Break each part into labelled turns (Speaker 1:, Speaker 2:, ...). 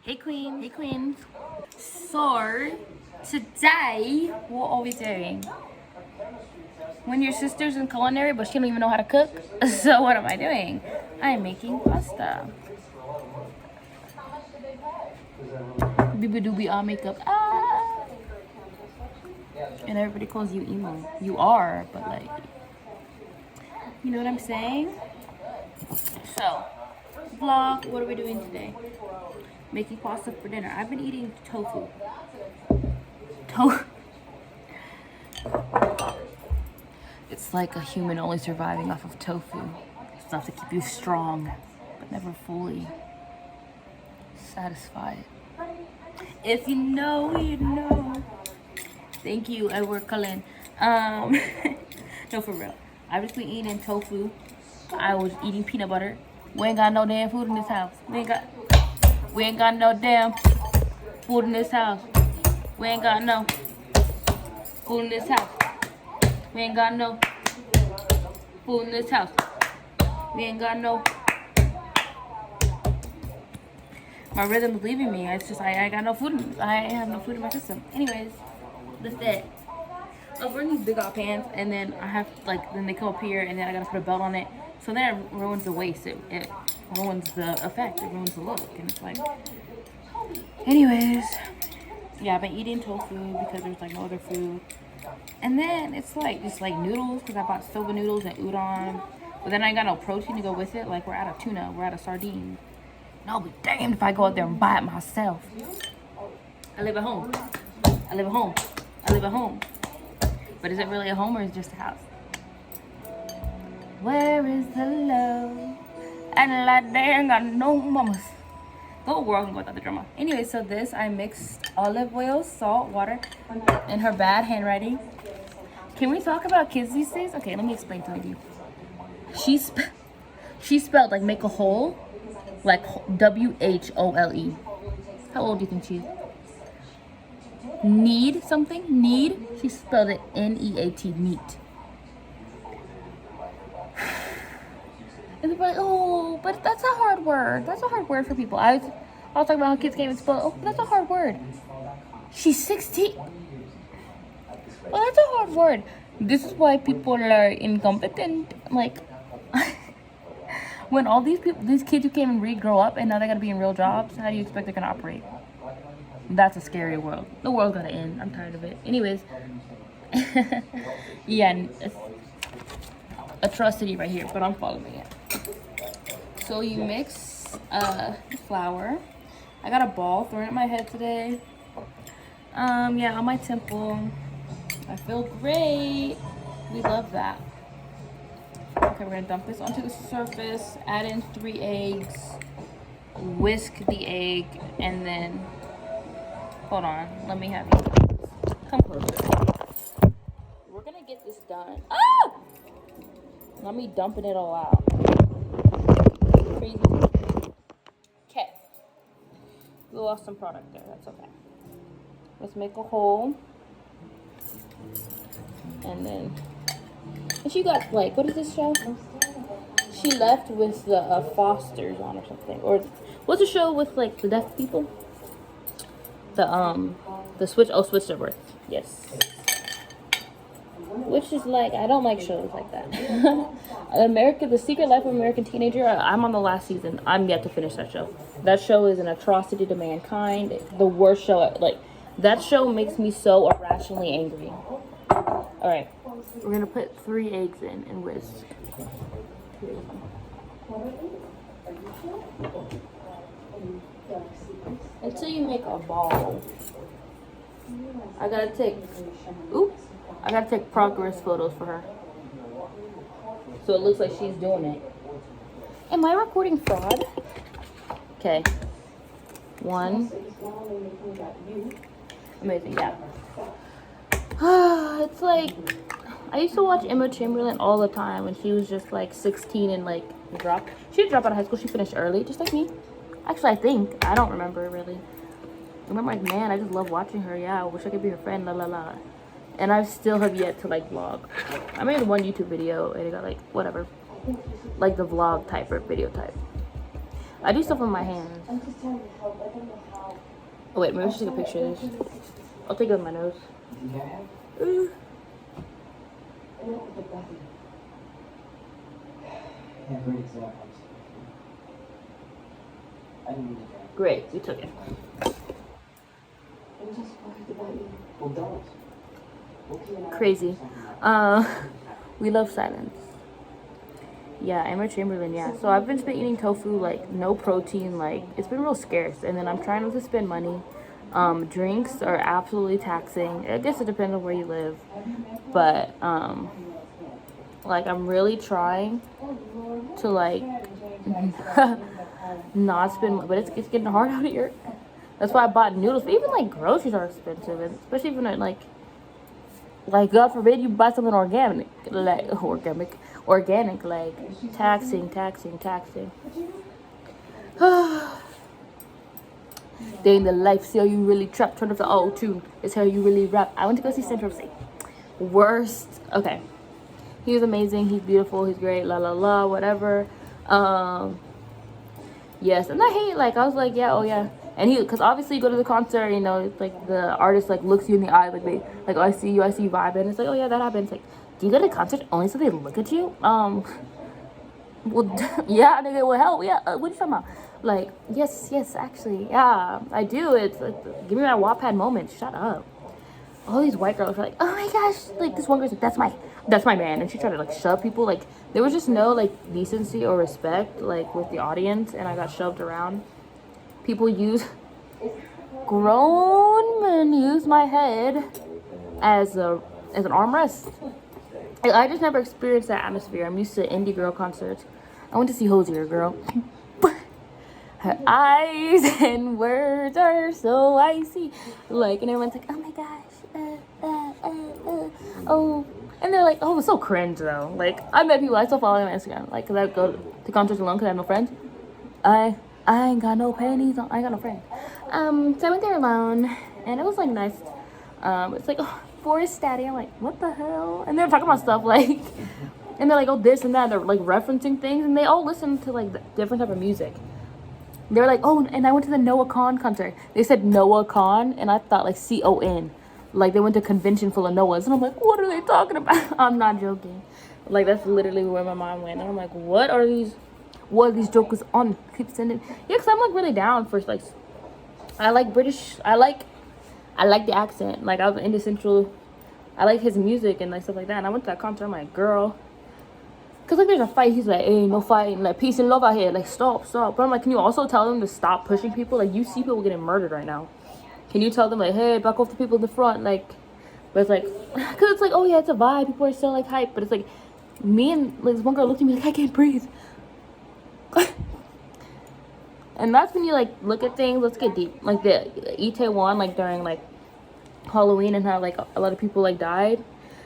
Speaker 1: Hey queen, hey queens. So today what are we doing? When your sister's in culinary but she don't even know how to cook, so what am I doing? I'm making pasta. Doobie doobie all makeup. Ah. And everybody calls you emo. You are, but like, you know what I'm saying? So, vlog, what are we doing today? Making pasta for dinner. I've been eating tofu. It's like a human only surviving off of tofu. It's enough to keep you strong, but never fully satisfied. If you know, you know. Thank you, Edward Cullen. No, for real. I've just been eating tofu. I was eating peanut butter. We ain't got no damn food in this house. We ain't got no damn food in this house. We ain't got no food in this house. We ain't got no food in this house. We ain't got no. My rhythm's leaving me. It's just I got no food. I have no food in my system. Anyways, that's it. I was wearing these big old pants, and then I have then they come up here, and then I gotta put a belt on it. So then it ruins the waist. It ruins the effect. It ruins the look, and it's like. Anyways, yeah, I've been eating tofu because there's like no other food. And then it's like just like noodles because I bought soba noodles and udon. But then I ain't got no protein to go with it. Like we're out of tuna, we're out of sardines. And I'll be damned if I go out there and buy it myself. I live at home. I live at home. I live at home. But is it really a home or is it just a house? Where is the love? And like they ain't got no mamas. The whole world can go without the drama. Anyway, so this I mixed olive oil, salt, water, and her bad handwriting. Can we talk about kids these days? Okay, let me explain to you. She spelled like make a hole, like WHOLE. How old do you think she is? Need something? Need? She spelled it NEAT, neat. And people are like, oh, but that's a hard word. That's a hard word for people. I was talking about how kids can't even spell. Oh, that's a hard word. She's 16. Well, that's a hard word. This is why people are incompetent. Like, when all these kids who can't even read grow up and now they gotta be in real jobs, how do you expect they're gonna operate? That's a scary world. The world's gotta end. I'm tired of it. Anyways, yeah, atrocity right here, but I'm following it. So you mix flour. I got a ball thrown at my head today. Yeah, on my temple. I feel great. We love that. Okay, we're gonna dump this onto the surface. Add in 3 eggs. Whisk the egg, and then hold on. Let me have you. Come closer. We're gonna get this done. Ah! Let me dumping it all out. Crazy. Okay. We lost some product there. That's okay. Let's make a hole. And then, and she got like, what is this show? She left with the Fosters on or something. Or what's the show with like the deaf people? The Switch. Oh, Switch to Birth. Yes. Which is like, I don't like shows like that. The Secret Life of American Teenager. I'm on the last season. I'm yet to finish that show. That show is an atrocity to mankind. The worst show. Like, that show makes me so irrationally angry. All right, we're gonna put 3 eggs in and whisk. Until you make a ball. I gotta take progress photos for her. So it looks like she's doing it. Am I recording fraud? Okay. 1. Amazing, yeah. It's like, I used to watch Emma Chamberlain all the time when she was just like 16 and like dropped. She didn't drop out of high school, she finished early, just like me. Actually, I think. I don't remember really. I remember like, man, I just love watching her. Yeah, I wish I could be her friend, la la la. And I still have yet to like vlog. I made one YouTube video and it got like, whatever. Like the vlog type or video type. I do stuff with my hands. Oh wait, maybe I should take a picture of this. I'll take it with my nose. Great, we took it. Crazy. We love silence. Yeah, Emma Chamberlain, yeah. So I've been eating tofu, like, no protein, like, it's been real scarce. And then I'm trying not to spend money. Drinks are absolutely taxing. I guess it depends on where you live. But, like, I'm really trying to, like, not spend, but it's getting hard out here. That's why I bought noodles. But even, like, groceries are expensive, and especially even, like, God forbid you buy something organic, like, taxing. Day in the life, see how you really trap, turn off the auto-tune, it's how you really rap. I went to go see Central C. Worst, okay. He was amazing, he's beautiful, he's great, la la la, whatever. Yes, and I hate, like, I was like, yeah, oh yeah. And he, because obviously you go to the concert, you know, it's like the artist, like, looks you in the eye, like, they, like, oh, I see you vibe, and it's like, oh yeah, that happens. Like, do you go to a concert only so they look at you? Well, yeah, nigga, well, hell, yeah, what are you talking about? Like, yes, actually, yeah, I do. It's like, give me my Wattpad moment. Shut up. All these white girls are like, oh my gosh, like, this one girl's like, that's my man, and she tried to, like, shove people. Like, there was just no, like, decency or respect, like, with the audience, and I got shoved around. People grown men use my head as an armrest. I just never experienced that atmosphere. I'm used to indie girl concerts. I went to see Hosier, girl. Her eyes and words are so icy. Like, and everyone's like, oh my gosh. Oh. And they're like, oh, it's so cringe, though. Like, I met people, I still follow them on Instagram. Like, because I go to concerts alone because I have no friends. I ain't got no panties on. I ain't got no friends. So I went there alone. And it was, like, nice. It's like, oh, Forest Daddy. I'm like, what the hell? And they're talking about stuff, like... And they're like, oh, this and that. They're, like, referencing things. And they all listen to, like, different type of music. They're like, oh, and I went to the Noah Kahan concert. They said Noah Kahan, and I thought, like, C-O-N. Like, they went to a convention full of Noahs. And I'm like, what are they talking about? I'm not joking. Like, that's literally where my mind went. And I'm like, what are these jokers on? Keep sending. Yeah, because I'm, like, really down for, like, I like British. I like the accent. Like, I was into Central. I like his music and, like, stuff like that. And I went to that concert. I'm like, girl. Because, like, there's a fight. He's like, hey, no fighting. Like, peace and love out here. Like, stop. But I'm like, can you also tell them to stop pushing people? Like, you see people getting murdered right now. Can you tell them, like, hey, back off the people in the front? Like, but it's like, because it's like, oh, yeah, it's a vibe. People are still, like, hype. But it's like, me and, like, this one girl looked at me like, I can't breathe. And that's when you, like, look at things. Let's get deep. Like, the Itaewon, like, during, like, Halloween and how, like, a lot of people, like, died.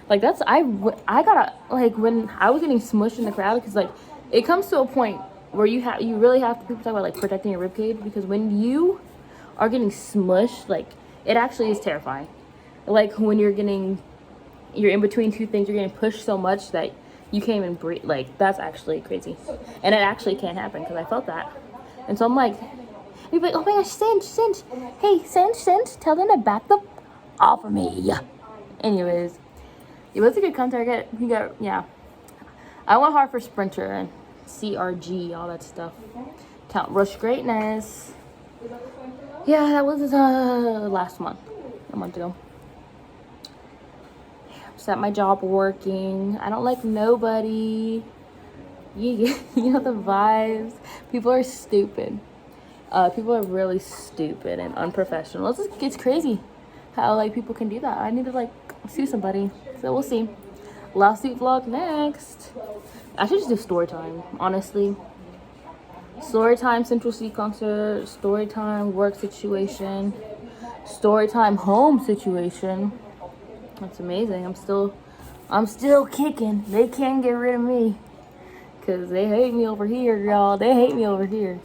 Speaker 1: Like, that's, I gotta, like, when I was getting smushed in the crowd, because, like, it comes to a point where you really have to, people talk about, like, protecting your ribcage, because when you are getting smushed, like, it actually is terrifying. Like, when you're in between two things, you're getting pushed so much that you can't even breathe. Like, that's actually crazy. And it actually can't happen, because I felt that. And so I'm like, you're like, oh my gosh, Cinch. Hey, Cinch, tell them to back the off of me. Anyways. It was a good concert. Yeah. I went hard for Sprinter and CRG, all that stuff. Count Rush Greatness. Yeah, that was last month. A month ago. I'm just at my job working. I don't like nobody. You know the vibes. People are stupid. People are really stupid and unprofessional. It's crazy how, like, people can do that. I need to, like, sue somebody. So we'll see. Lawsuit vlog next. I should just do story time, honestly. Story time, Central C concert. Story time, work situation. Story time, home situation. That's amazing. I'm still kicking. They can't get rid of me. Because they hate me over here, y'all. They hate me over here.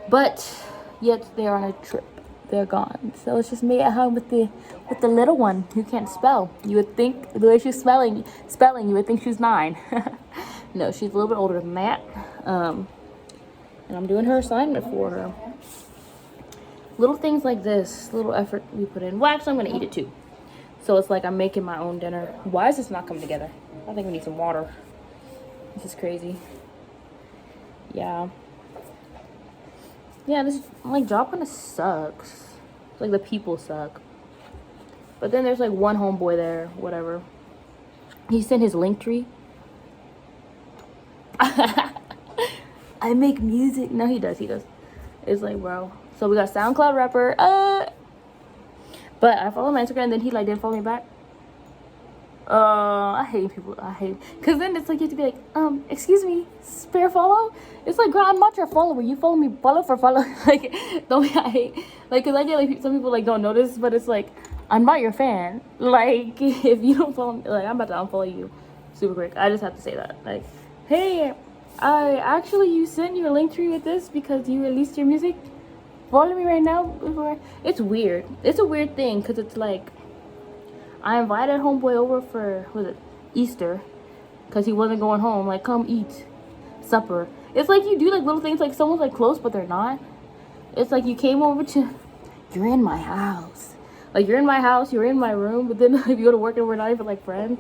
Speaker 1: But yet they're on a trip. They're gone. So it's just me at home with the little one who can't spell. You would think the way she's spelling, you would think she's 9. No, she's a little bit older than that. And I'm doing her assignment for her. Little things like this, little effort we put in. Well, actually, I'm gonna eat it too. So it's like I'm making my own dinner. Why is this not coming together? I think we need some water. This is crazy. Yeah. Yeah, this like job kind of sucks. Like the people suck. But then there's like one homeboy there, whatever. He sent his link tree. I make music. No, he does. It's like, bro. So we got SoundCloud rapper. But I follow him on Instagram, and then he like didn't follow me back. I hate people. Cause then it's like you have to be like, excuse me, spare follow. It's like, girl, I'm not your follower. You follow me follow for follow. Like, don't I hate like, cause I get like some people like don't notice, but it's like I'm not your fan. Like, if you don't follow me, like I'm about to unfollow you, super quick. I just have to say that. Like, hey, you sent your link tree with this because you released your music. Follow me right now before. It's weird. It's a weird thing because it's like I invited homeboy over for Easter because he wasn't going home. Like, come eat supper. It's like you do like little things like someone's like close but they're not. It's like you came over to, you're in my house. Like you're in my house, you're in my room, but then if you go to work and we're not even like friends.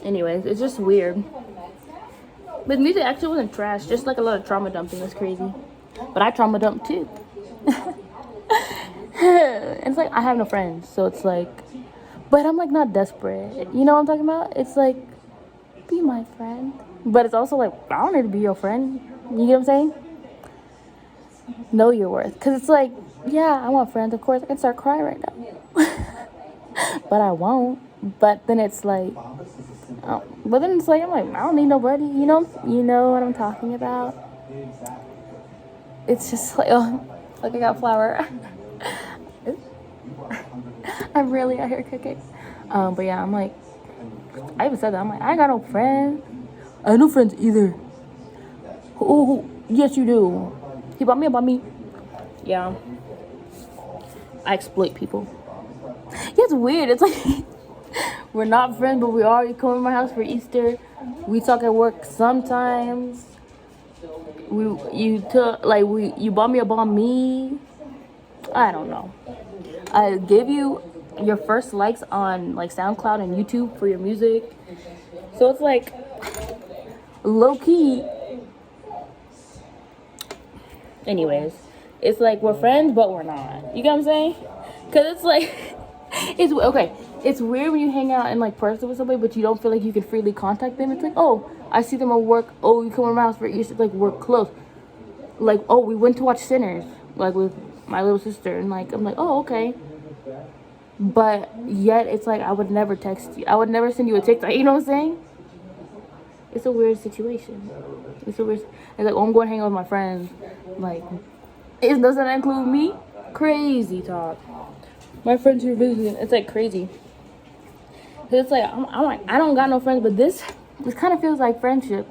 Speaker 1: Anyways, it's just weird. But music actually wasn't trash, just like a lot of trauma dumping. It's crazy. But I trauma dump too. It's like I have no friends, so it's like, but I'm like not desperate. You know what I'm talking about? It's like, be my friend. But it's also like, I don't need to be your friend. You get what I'm saying? Know your worth. Because it's like, yeah, I want friends. Of course, I can start crying right now. But I won't. But then it's like, oh, but then it's like, I'm like, I don't need nobody. You know what I'm talking about? It's just like, oh, look, I got flour. I'm really out here cooking. But yeah, I'm like, I even said that. I'm like, I ain't got no friends. I have no friends either. Oh, yes, you do. He bought me. Yeah. I exploit people. Yeah, it's weird. It's like, we're not friends, but we are. You come to my house for Easter. We talk at work sometimes. You bought me a banh mi. I don't know. I gave you your first likes on like SoundCloud and YouTube for your music. So it's like low key. Anyways, it's like we're friends, but we're not. You get what I'm saying? Cause it's like it's okay. It's weird when you hang out in like person with somebody, but you don't feel like you can freely contact them. It's like, oh, I see them at work. Oh, you come to my house for Easter. Like we're close. Like, oh, we went to watch Sinners, like with my little sister, and like I'm like, oh, okay. But yet it's like I would never text you. I would never send you a TikTok. You know what I'm saying? It's a weird situation. It's like, oh, I'm going to hang out with my friends. Like, does that include me? Crazy talk. My friends who are visiting. It's like crazy. It's like I'm like I don't got no friends, but this kind of feels like friendship.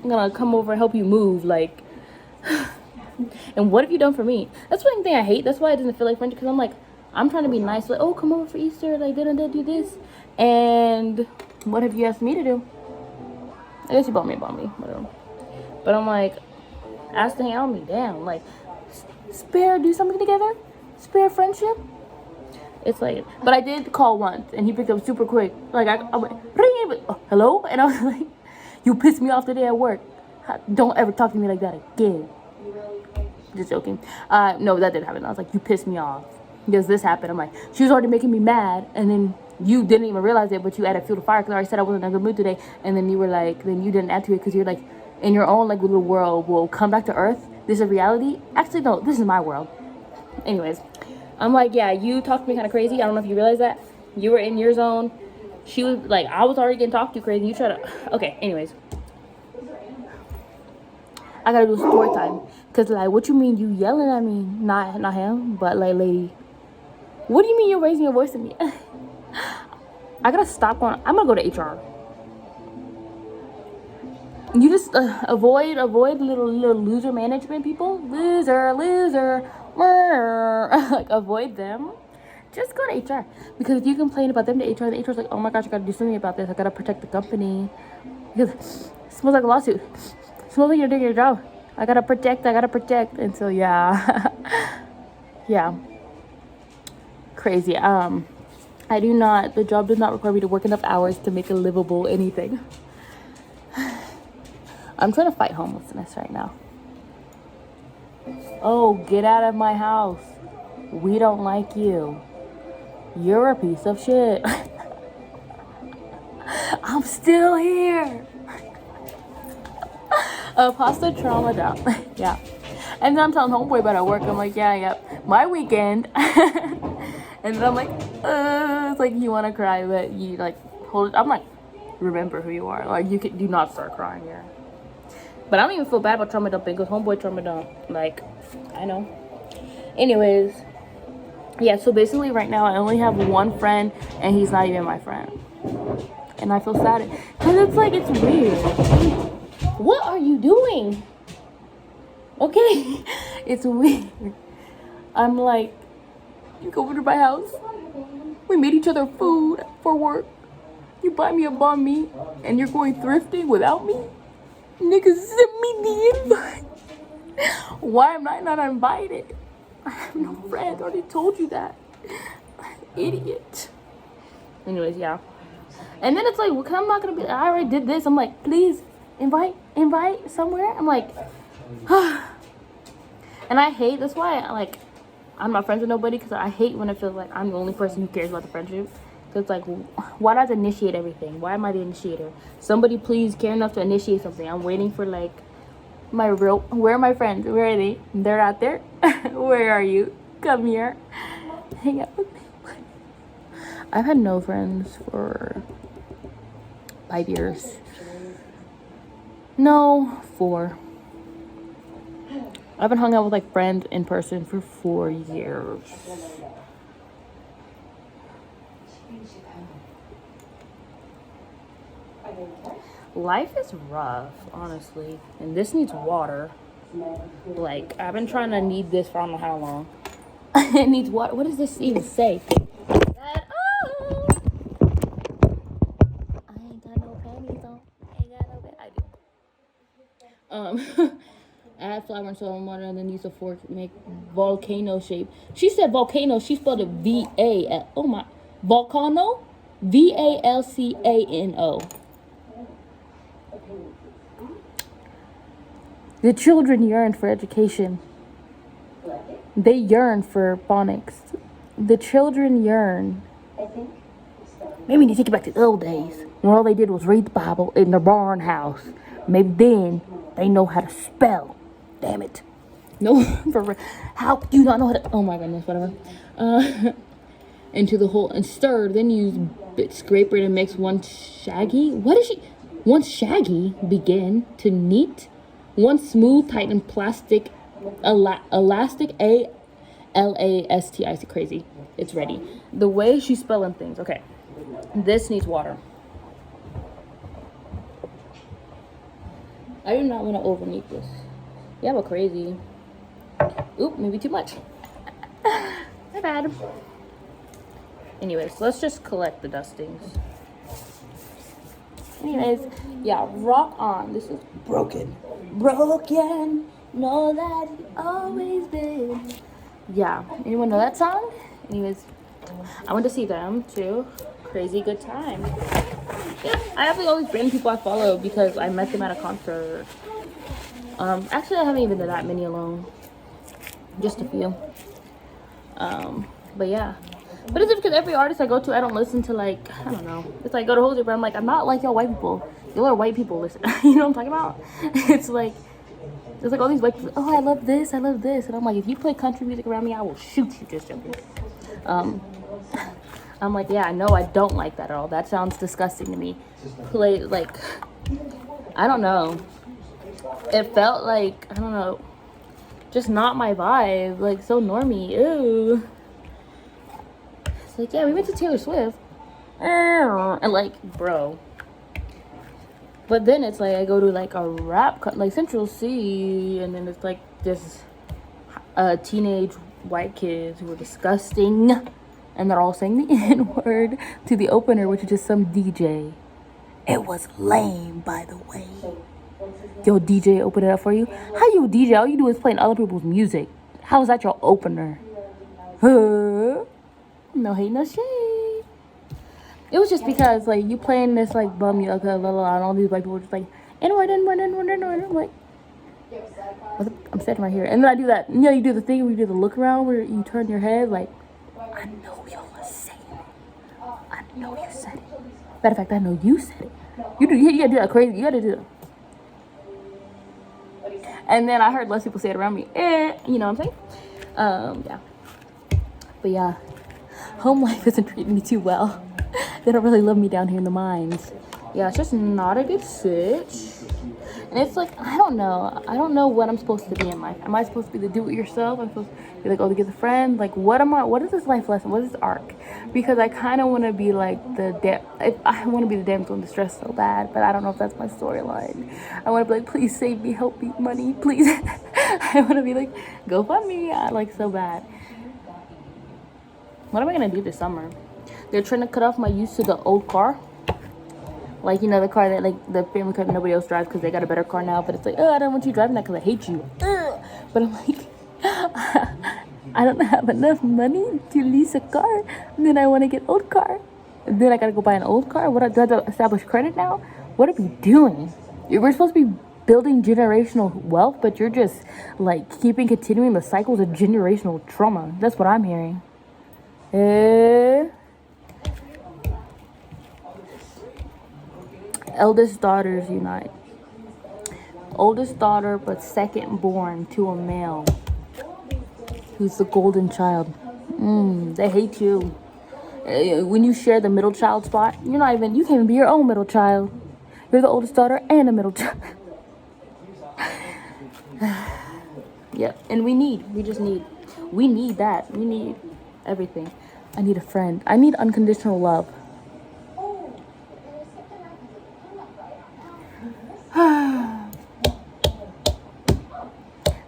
Speaker 1: I'm gonna come over and help you move, like. And what have you done for me? That's one thing I hate. That's why it doesn't feel like friendship. Because I'm like, I'm trying to be nice. Like, oh, come over for Easter. Like, do this. And what have you asked me to do? I guess you bought me, whatever. But I'm like, ask to hang out with me. Damn, like, do something together? Spare friendship? It's like, but I did call once, and he picked up super quick. Like, I went, oh, hello? And I was like, you pissed me off today at work. Don't ever talk to me like that again. Just joking. No, that didn't happen. I was like, you pissed me off because this happened. I'm like, she was already making me mad, and then you didn't even realize it, but you added fuel to fire because I already said I wasn't in a good mood today, and then you were like, then you didn't add to it because you're like, in your own like little world, will come back to earth. This is reality. Actually, no, this is my world. Anyways, I'm like, yeah, you talked to me kind of crazy. I don't know if you realize that. You were in your zone. She was like, I was already getting talked to crazy. You try to, okay. Anyways, I gotta do story time. Cause like, what you mean you yelling at me? Not him, but like, lady. What do you mean you're raising your voice at me? I gotta stop going. I'm gonna go to HR. You just avoid little loser management people. Loser. Like avoid them. Just go to HR. Because if you complain about them to HR, the HR's like, oh my gosh, I gotta do something about this. I gotta protect the company. Because it smells like a lawsuit. It smells like you're doing your job. I gotta protect. And so yeah, yeah, crazy. The job does not require me to work enough hours to make a livable anything. I'm trying to fight homelessness right now. Oh, get out of my house. We don't like you. You're a piece of shit. I'm still here. Pasta trauma down. Yeah. And then I'm telling homeboy about at work. I'm like, yeah, my weekend. And then I'm like, it's like you want to cry, but you like hold it. I'm like, remember who you are. Like, do not start crying here. But I don't even feel bad about trauma dumping because homeboy trauma dump. Like, I know. Anyways, yeah. So basically, right now I only have one friend, and he's not even my friend. And I feel sad because it's like it's weird. What are you doing? Okay, it's weird. I'm like, you go over to my house. We made each other food for work. You buy me a banh mi, and you're going thrifting without me? Niggas send me the invite. Why am I not invited? I have no friends. I already told you that. Idiot. Anyways, yeah. And then it's like, well, I'm not gonna be. I already did this. I'm like, please invite somewhere. I'm like, and I hate. That's why I'm not friends with nobody because I hate when it feels like I'm the only person who cares about the friendship. So it's like, why does I initiate everything? Why am I the initiator? Somebody please care enough to initiate something. I'm waiting for like where are my friends? Where are they? They're out there. Where are you? Come here. Hang out with me. I've had no friends for 5 years. No, 4. I haven't hung out with like friends in person for 4 years. Life is rough, honestly, and this needs water. Like, I've been trying to knead this for I don't know how long. It needs water. What does this even say? I ain't got no panties on. I do. Add flour and salt and water, and then use a fork to make volcano shape. She said volcano. She spelled it V-A. Oh my, volcano, VALCANO. The children yearn for education. They yearn for phonics. The children yearn. Maybe we need to take it back to the old days when all they did was read the Bible in their barn house. Maybe then they know how to spell. Damn it. No, how do you not know how to? Oh my goodness, whatever. Into the hole and stir. Then use scraper to mix one shaggy. What is she? One shaggy begin to knead. One smooth, tighten plastic, elastic, ALASTIC. Crazy. It's ready. The way she's spelling things. Okay. This needs water. I do not want to overknead this. Yeah, but crazy. Oop, maybe too much. My bad. Anyways, let's just collect the dustings. Anyways, yeah, rock on. This is broken. Broken. Know that you always been. Yeah. Anyone know that song? Anyways, I went to see them too. Crazy good time. Yeah, I have like all these random people I follow because I met them at a concert. Actually, I haven't even done that many alone. Just a few. But yeah. But it's because every artist I go to, I don't listen to like, I don't know. It's like, go to Jose, but I'm like, I'm not like y'all white people. Y'all are white people, listen. You know what I'm talking about? It's like all these white people, oh, I love this. And I'm like, if you play country music around me, I will shoot you, just joking. I'm like, yeah, I know I don't like that at all. That sounds disgusting to me. Play, like, I don't know. It felt like, I don't know, just not my vibe. Like, so normie. Ew. It's like, yeah, we went to Taylor Swift. And like, bro. But then it's like, I go to like a rap, like Central C, and then it's like this teenage white kids who are disgusting. And they're all saying the N-word to the opener, which is just some DJ. It was lame, by the way. Yo, DJ, open it up for you. How you DJ? All you do is playing other people's music. How is that your opener? Huh? No hate, no shade. It was just because, like, you playing this, like, bum yucca, and all these white people were just like, and I'm like, I'm sitting right here. And then I do that, you know, you do the thing where you do the look around where you turn your head, like, I know you're saying it. I know you said it. Matter of fact, I know you said it. You gotta do that crazy. You gotta do that. And then I heard less people say it around me. You know what I'm saying? Yeah. But yeah, home life isn't treating me too well. They don't really love me down here in the mines. Yeah, it's just not a good sitch. And it's like, I don't know what I'm supposed to be in life. Am I supposed to be the do-it-yourself? I'm supposed to be like, oh, to get a friend? Like, what is this life lesson? What is this arc? Because I kind of want to be like I want to be the damsel in distress so bad, but I don't know if that's my storyline. I want to be like, please save me, help me, money, please. I want to be like, go fund me, like so bad. What am I going to do this summer? They're trying to cut off my use to the old car. Like, you know, the car that, like, the family car that nobody else drives because they got a better car now. But it's like, oh, I don't want you driving that because I hate you. But I'm like, I don't have enough money to lease a car. And then I want to get old car. And then I got to go buy an old car. What, do I have to establish credit now? What are we doing? We're supposed to be building generational wealth, but you're just, like, continuing the cycles of generational trauma. That's what I'm hearing. Eldest daughters unite. Oldest daughter, but second born to a male who's the golden child. They hate you. When you share the middle child spot, you can't even be your own middle child. You're the oldest daughter and a middle child. Yep, and we need that. We need everything. I need a friend. I need unconditional love.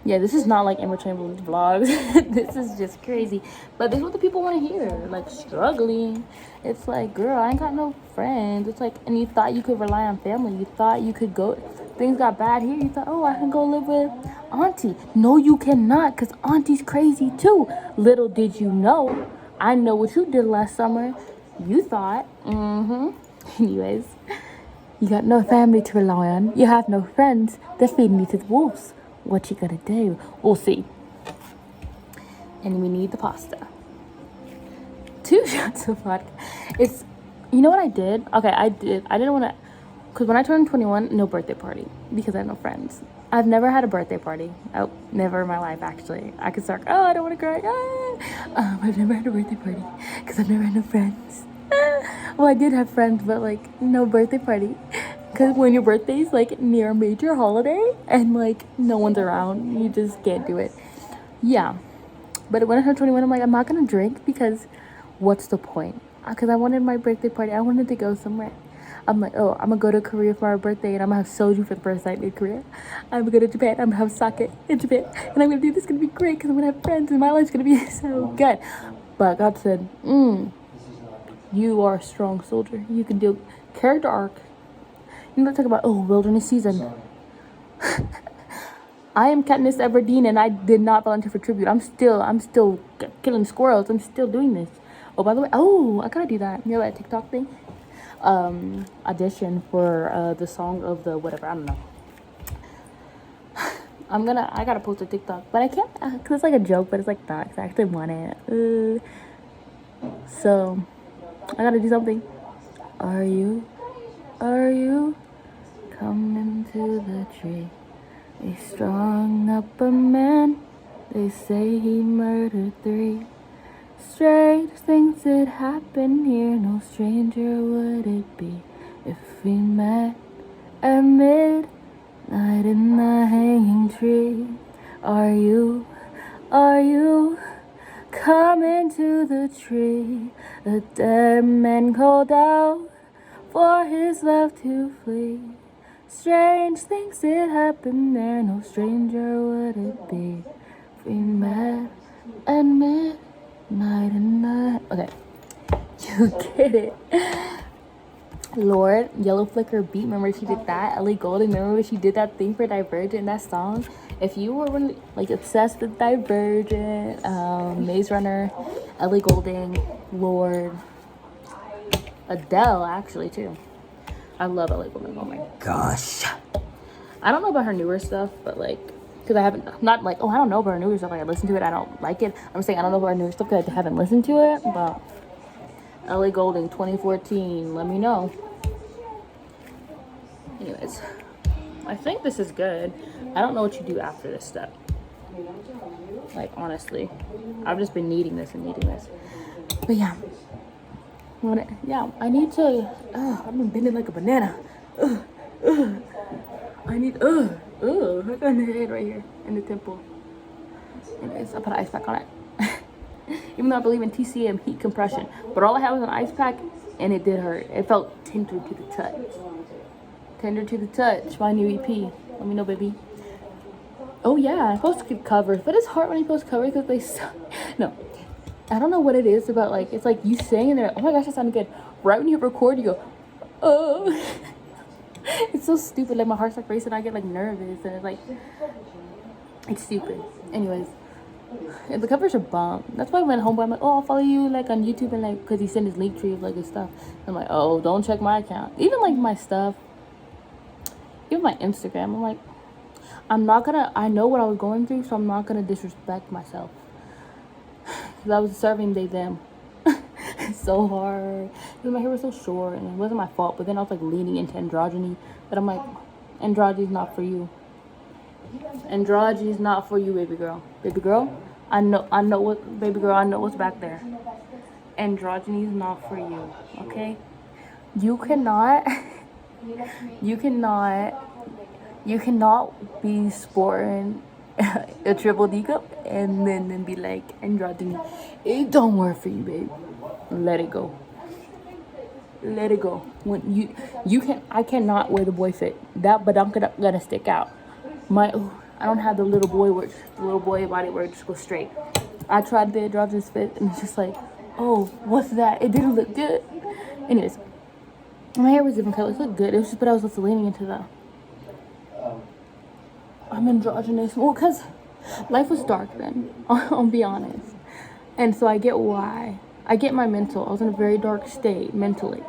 Speaker 1: Yeah, this is not like Emma Chamberlain's vlogs. This is just crazy. But this is what the people want to hear. Like, struggling. It's like, girl, I ain't got no friends. It's like, and you thought you could rely on family. You thought you could go. Things got bad here. You thought, oh, I can go live with auntie. No, you cannot, because auntie's crazy too. Little did you know. I know what you did last summer. You thought. Anyways, you got no family to rely on. You have no friends. They're feeding you to the wolves. What you gonna do? We'll see. And we need the pasta. 2 shots of vodka. It's, you know what I did? Okay, I didn't want to, because when I turned 21, no birthday party, because I have no friends. I've never had a birthday party. Oh, never in my life, actually. I could start, oh, I don't want to cry. I've never had a birthday party, because I've never had no friends. Well, I did have friends, but, like, no birthday party. Because when your birthday's, like, near a major holiday and, like, no one's around, you just can't do it. Yeah. But when I turned 21, I'm like, I'm not going to drink because what's the point? Because I wanted my birthday party. I wanted to go somewhere. I'm like, oh, I'm going to go to Korea for our birthday and I'm going to have soju for the first time in Korea. I'm going to go to Japan. I'm going to have sake in Japan. And I'm going to do this. It's going to be great because I'm going to have friends and my life's going to be so good. But God said, you are a strong soldier. You can do character arc. You know, talk about, oh, wilderness season. I am Katniss Everdeen and I did not volunteer for tribute. I'm still killing squirrels. I'm still doing this. Oh, by the way, I gotta do that. You know that TikTok thing? Audition for the song of the whatever. I don't know. I gotta post a TikTok, but I can't, because it's like a joke, but it's like not, because I actually want it. So, I gotta do something. Are you coming to the tree? They strung up a man. They say he murdered 3. Strange things that happen here. No stranger would it be if we met at midnight in the hanging tree. Are you coming to the tree? The dead man called out for his love to flee. Strange things that happen there. No stranger would it be if we met at midnight in the... Okay, you get it. Lord, Yellow Flicker Beat. Remember she did that? Ellie Goulding. Remember when she did that thing for Divergent, that song? If you were really like obsessed with Divergent, Maze Runner, Ellie Goulding, Lord, Adele actually too. I love Ellie Goulding. Oh my gosh. I don't know about her newer stuff, but like, because I haven't, not like, oh, I don't know about her newer stuff. Like, I listen to it, I don't like it. I'm saying I don't know about her newer stuff because I haven't listened to it, but Ellie Goulding 2014, let me know. Anyways, I think this is good. I don't know what you do after this step. Like, honestly, I've just been needing this and needing this. But yeah, I need to, I've been bending like a banana. I need, look on the head right here in the temple. Anyways, I'll put an ice pack on it. Even though I believe in TCM heat compression, but all I had was an ice pack and it did hurt. It felt tender to the touch. Tender to the touch, my new EP. Let me know, baby. Oh yeah, I post covers, but it's hard when you post covers because they suck. No, I don't know what it is about, like, it's like you sing and they're, oh my gosh, that sounded good. Right when you record, you go, oh. It's so stupid. Like, my heart's like racing. I get like nervous and it's like, it's stupid. Anyways, the covers are bomb. That's why I went home. I'm like, oh, I'll follow you like on YouTube and like, because he sent his link tree of like his stuff. I'm like, oh, don't check my account. Even like my stuff, even my Instagram. I'm like, I know what I was going through, so I'm not gonna disrespect myself. Because I was serving them. So hard because my hair was so short and it wasn't my fault, but then I was like leaning into androgyny, but I'm like, androgyny's not for you. Androgyny's not for you, baby girl. I know what, baby girl, I know what's back there. Androgyny's not for you, okay? You cannot be sporting a triple D cup and then be like, androgyny, it don't work for you, babe. Let it go. When I cannot wear the boy fit that, but I'm gonna stick out. I don't have the little boy body where it just goes straight. I tried the androgynous fit and it's just like, oh, what's that? It didn't look good. Anyways, my hair was different colors. It looked good. It was just, but I was just leaning into the, I'm androgynous. Well, because life was dark then. I'll be honest. And so I get why. I get my mental. I was in a very dark state mentally,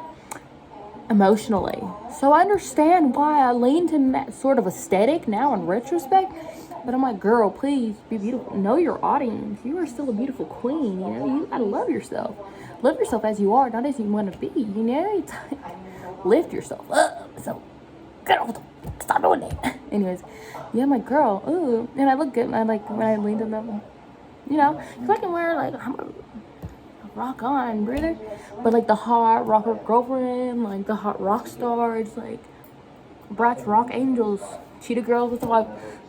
Speaker 1: emotionally. So I understand why I leaned in that sort of aesthetic now in retrospect. But I'm like, girl, please be beautiful. Know your audience. You are still a beautiful queen. You know, you gotta love yourself. Love yourself as you are, not as you want to be. You know, lift yourself up. So get off. Stop doing that. Anyways, yeah, I'm like, girl, ooh, and I look good. I like when I leaned in them. You know, cause I can wear like rock on, brother. But like the hot rocker girlfriend, like the hot rock stars, like Bratz rock angels, cheetah girls, that's who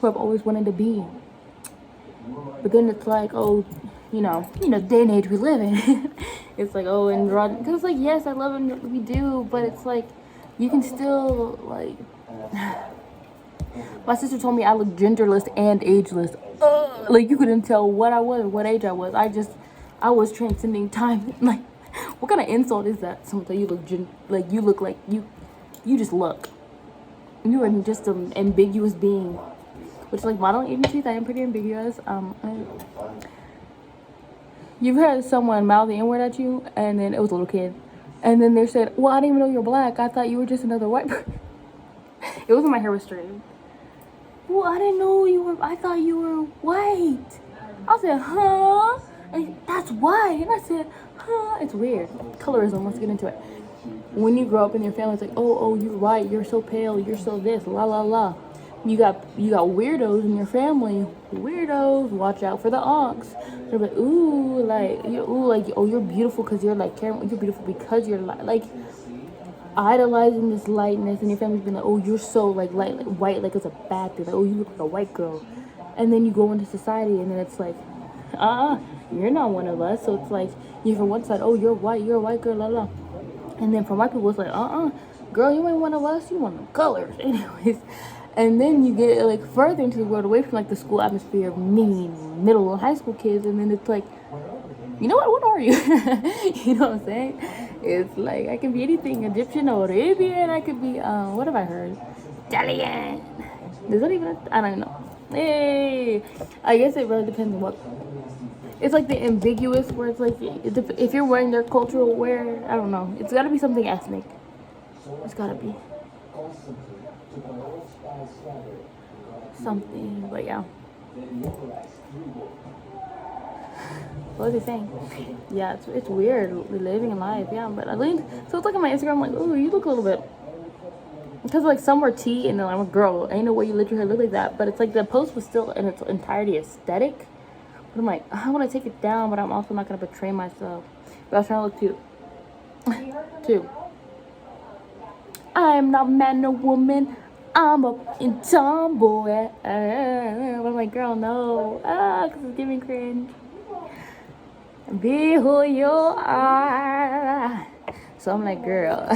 Speaker 1: I've always wanted to be. But then it's like, oh, you know, day and age we live in. It's like, oh, and because it's like, yes, I love it, we do, but it's like, you can still like. My sister told me I look genderless and ageless. Like you couldn't tell what I was, what age I was. I was transcending time. Like, what kind of insult is that? Someone tell you look like you just look. You are just an ambiguous being. Which, like, modeling agencies, I am pretty ambiguous. You've heard someone mouth the N-word at you, and then it was a little kid. And then they said, well, I didn't even know you were black. I thought you were just another white person. It wasn't my hair was straight. Well, I didn't know I thought you were white. I said, huh? And that's white. And I said, huh? It's weird. Colorism, let's get into it. When you grow up in your family, it's like, oh, you're white, you're so pale, you're so this, la la la. You got weirdos in your family. Weirdos, watch out for the ox. They're like, you're beautiful because you're like, you're beautiful because you're like idolizing this lightness, and your family's been like, oh, you're so like light, like white, like it's a bad thing. Like, oh, you look like a white girl. And then you go into society, and then it's like, you're not one of us. So it's like, you're from one side, oh, you're a white girl, la la. And then from white people, it's like, girl, you ain't one of us, you one of the colors. Anyways. And then you get like further into the world, away from like the school atmosphere of mean middle and high school kids, and then it's like, You know what are you? You know what I'm saying? It's like I can be anything, Egyptian or Arabian. I could be what have I heard? Italian. Is that even? I don't know. Hey, I guess it really depends on what. It's like the ambiguous where it's like if you're wearing their cultural wear. I don't know. It's got to be something ethnic. It's got to be something. But yeah. What was he saying? Yeah, it's weird living in life. Yeah, but at least so it's like on my Instagram, I'm like, oh, you look a little bit. Because like some were tea and then I'm a girl. Ain't no way you let your hair look like that. But it's like the post was still in its entirety aesthetic. But I'm like, I want to take it down, but I'm also not gonna betray myself. But I was trying to look cute. Too. I'm not man or woman. I'm a tomboy. But I'm like, girl, no. Because it's giving cringe. Be who you are. So I'm like, girl.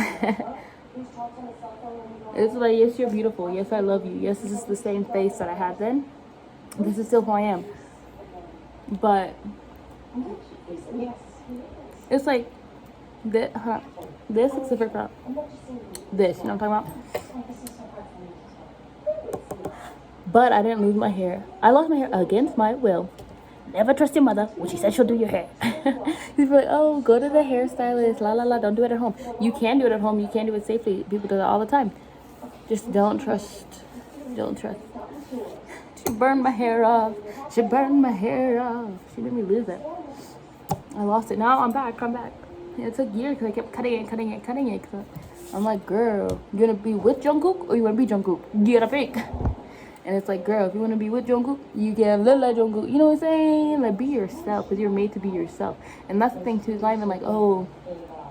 Speaker 1: It's like, yes, you're beautiful. Yes, I love you. Yes, this is the same face that I had then. This is still who I am. But it's like this looks different from this. You know what I'm talking about? But I didn't lose my hair. I lost my hair against my will. Never trust your mother when she said she'll do your hair. He's like, oh, go to the hairstylist. La la la. Don't do it at home. You can do it at home. You can do it safely. People do that all the time. Just don't trust. Don't trust. She burned my hair off. She burned my hair off. She made me lose it. I lost it. Now I'm back. It took years because I kept cutting it. I'm like, girl, you gonna be with Jungkook or you wanna be Jungkook? You gotta pick. And it's like, girl, if you wanna be with Jungkook, you can live like Jungkook. You know what I'm saying? Like, be yourself because you're made to be yourself. And that's the thing too. It's not even like, oh,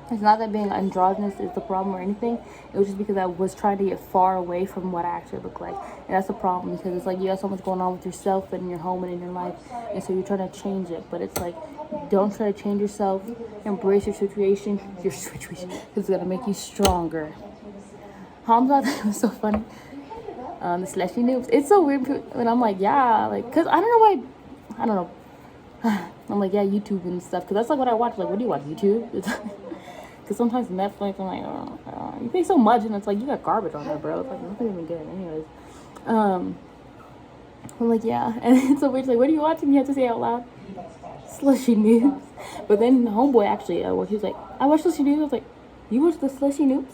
Speaker 1: it's not that being androgynous is the problem or anything. It was just because I was trying to get far away from what I actually look like. And that's the problem because it's like you have so much going on with yourself and in your home and in your life. And so you're trying to change it. But it's like, don't try to change yourself. Embrace your situation. Because it's going to make you stronger. Hamza, that was so funny. The slushy noobs. It's so weird. And I'm like, yeah. Like, because I don't know why. I don't know. I'm like, yeah, YouTube and stuff. Because that's like what I watch. Like, what do you watch? YouTube? Because sometimes Netflix, I'm like, you pay so much, and it's like, you got garbage on there, bro. It's like, nothing even good. Anyways. I'm like, yeah. And it's so weird. Like, what are you watching? You have to say it out loud. Slushy Noobs. But then the homeboy actually, he was like, I watched Slushy Noobs. I was like, you watched the Slushy Noobs?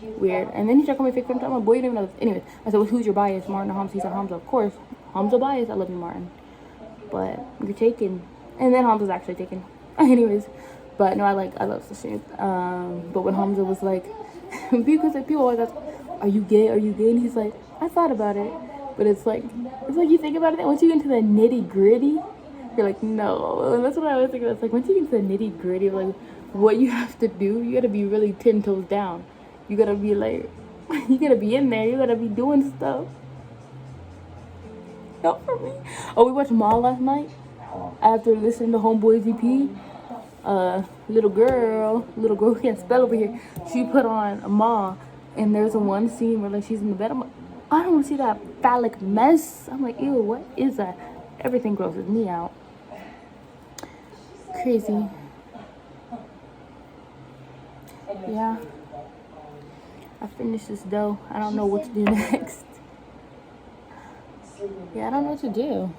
Speaker 1: Weird. And then he tried to call me fake friend. I'm like, boy, you don't even know this. Anyways, I said, well, who's your bias? Martin or Hamza? He said, Hamza. Of course. Hamza bias. I love you, Martin. But you're taken. And then Hamza's actually taken. Anyways. But no, I love Slushy Noobs. But when Hamza was like, because like, people always ask, are you gay? And he's like, I thought about it. But it's like you think about it, and once you get into the nitty gritty, you're like, no. And that's what I always think about. It's like, once you get into the nitty gritty of like what you have to do, you gotta be really 10 toes down. You gotta be like, you gotta be in there. You gotta be doing stuff. Help for me. Oh, we watched Ma last night after listening to Homeboy's EP. Little girl who can't spell over here. She put on Ma, and there's a one scene where like she's in the bed. I'm like, I don't want to see that phallic mess. I'm like, ew, what is that? Everything grosses me out. Crazy. Yeah. I finished this dough. I don't know what to do next. Yeah, I don't know what to do.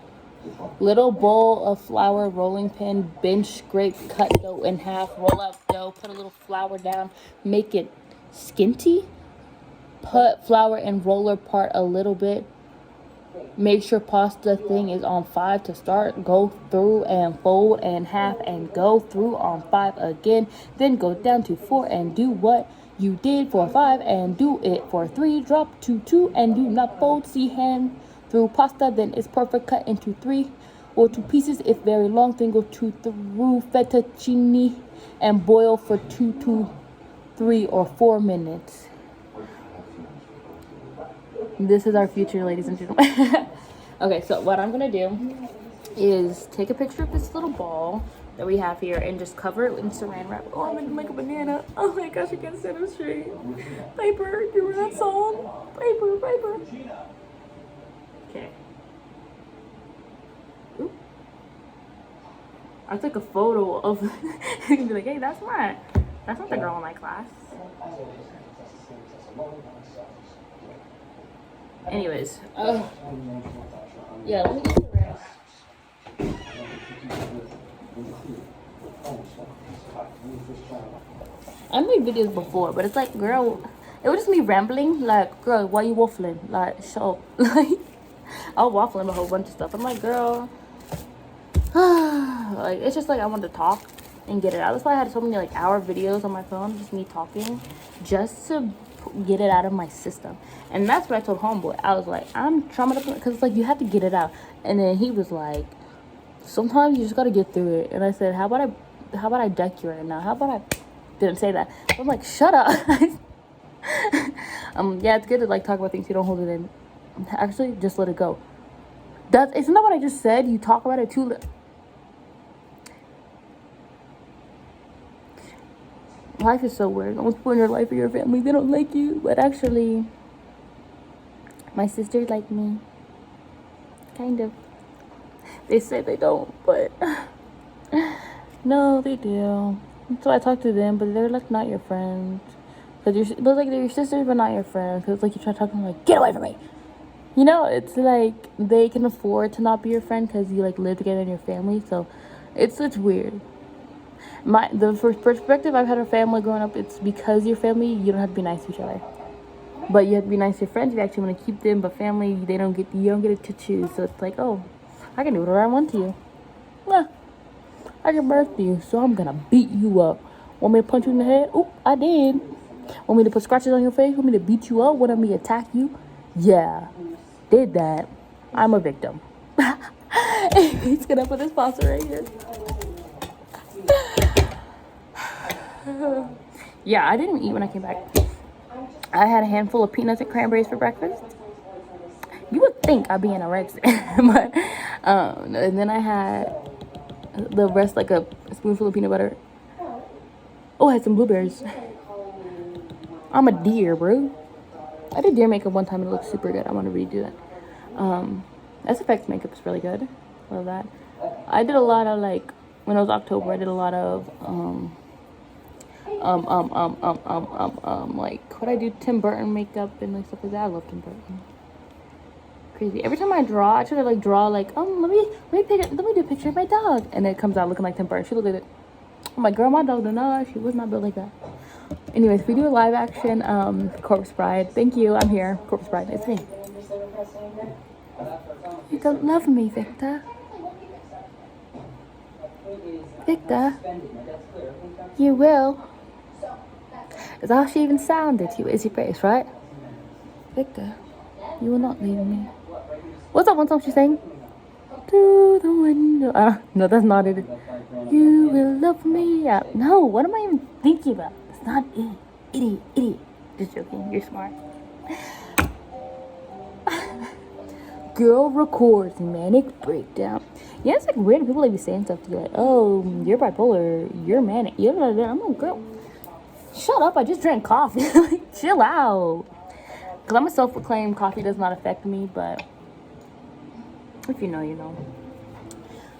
Speaker 1: Little bowl of flour, rolling pin, bench scrape, cut dough in half, roll out dough, put a little flour down, make it skinty. Put flour in roller part a little bit. Make sure pasta thing is on 5 to start. Go through and fold and half and go through on 5 again. Then go down to 4 and do what you did for 5 and do it for 3. Drop to 2 and do not fold. See hand through pasta, then it's perfect. Cut into 3 or 2 pieces if very long. Then go to through fettuccine and boil for 2 to 3 or 4 minutes. This is our future, ladies and gentlemen. Okay, so what I'm going to do is take a picture of this little ball that we have here and just cover it in saran wrap. Oh, I'm going to make a banana. Oh my gosh, I can't set it straight. Piper, you remember that song? Piper. Okay. Oop. I took a photo of you can be like, hey, that's not the girl in my class. Anyways, yeah, let me get the rest. I made videos before, but it's like, girl, it was just me rambling. Like, girl, why you waffling? Like, shut up. Like, I was waffling a whole bunch of stuff. I'm like, girl, like, it's just like I wanted to talk and get it out. That's why I had so many like hour videos on my phone, just me talking, just to get it out of my system. And that's what I told homeboy. I was like, I'm traumatized because it's like you have to get it out. And then he was like, sometimes you just gotta get through it. And I said, how about I deck you right now? How about I didn't say that? I'm like, shut up. Yeah, it's good to like talk about things. You don't hold it in. Actually, just let it go. Isn't that what I just said? You talk about it too. Life is so weird. Once in your life or your family, they don't like you. But actually, my sisters like me. Kind of. They say they don't, but no, they do. So I talk to them, but they're like not your friends. But like they're your sisters, but not your friends. Cause like you try to talk to them, like, get away from me. You know, it's like they can afford to not be your friend because you like live together in your family. So it's weird. The first perspective I've had of family growing up, it's because your family, you don't have to be nice to each other. But you have to be nice to your friends if you actually want to keep them. But family, you don't get it to choose. So it's like, oh, I can do whatever I want to you. Nah, I can birth you, so I'm gonna beat you up. Want me to punch you in the head? Oop, I did. Want me to put scratches on your face? Want me to beat you up? Want me to attack you? Yeah, did that. I'm a victim. He's gonna put this pasta right here. Yeah, I didn't eat when I came back. I had a handful of peanuts and cranberries for breakfast. You would think I'd be anorexic, but and then I had the rest, like a spoonful of peanut butter. Oh, I had some blueberries. I'm a deer, bro. I did deer makeup one time and it looked super good. I want to redo that. SFX makeup is really good. Love that. I did a lot of like when it was October. I did a lot of like what I do Tim Burton makeup and like stuff like that. I love Tim Burton. Crazy. Every time I draw, I try to like draw like let me do a picture of my dog, and it comes out looking like Tim Burton. She looked at it. I'm like, girl, my dog did not. She was not built like that. Anyways, we do a live action Corpse Bride. Thank you. I'm here. Corpse Bride. It's me. You don't love me, Victor. Victor. You will. Is how she even sounded to you? Is your face, right? Victor, you will not leave me. What's that one song she sang? To the window. No, that's not it. You will love me up. No, what am I even thinking about? It's not it. Idiot. Just joking. You're smart. Girl records manic breakdown. Yeah, it's like weird people like be saying stuff to you like, oh, you're bipolar, you're manic. I'm like, girl, shut up. I just drank coffee. Like, chill out. Because I'm a self-proclaimed coffee does not affect me, but if you know, you know.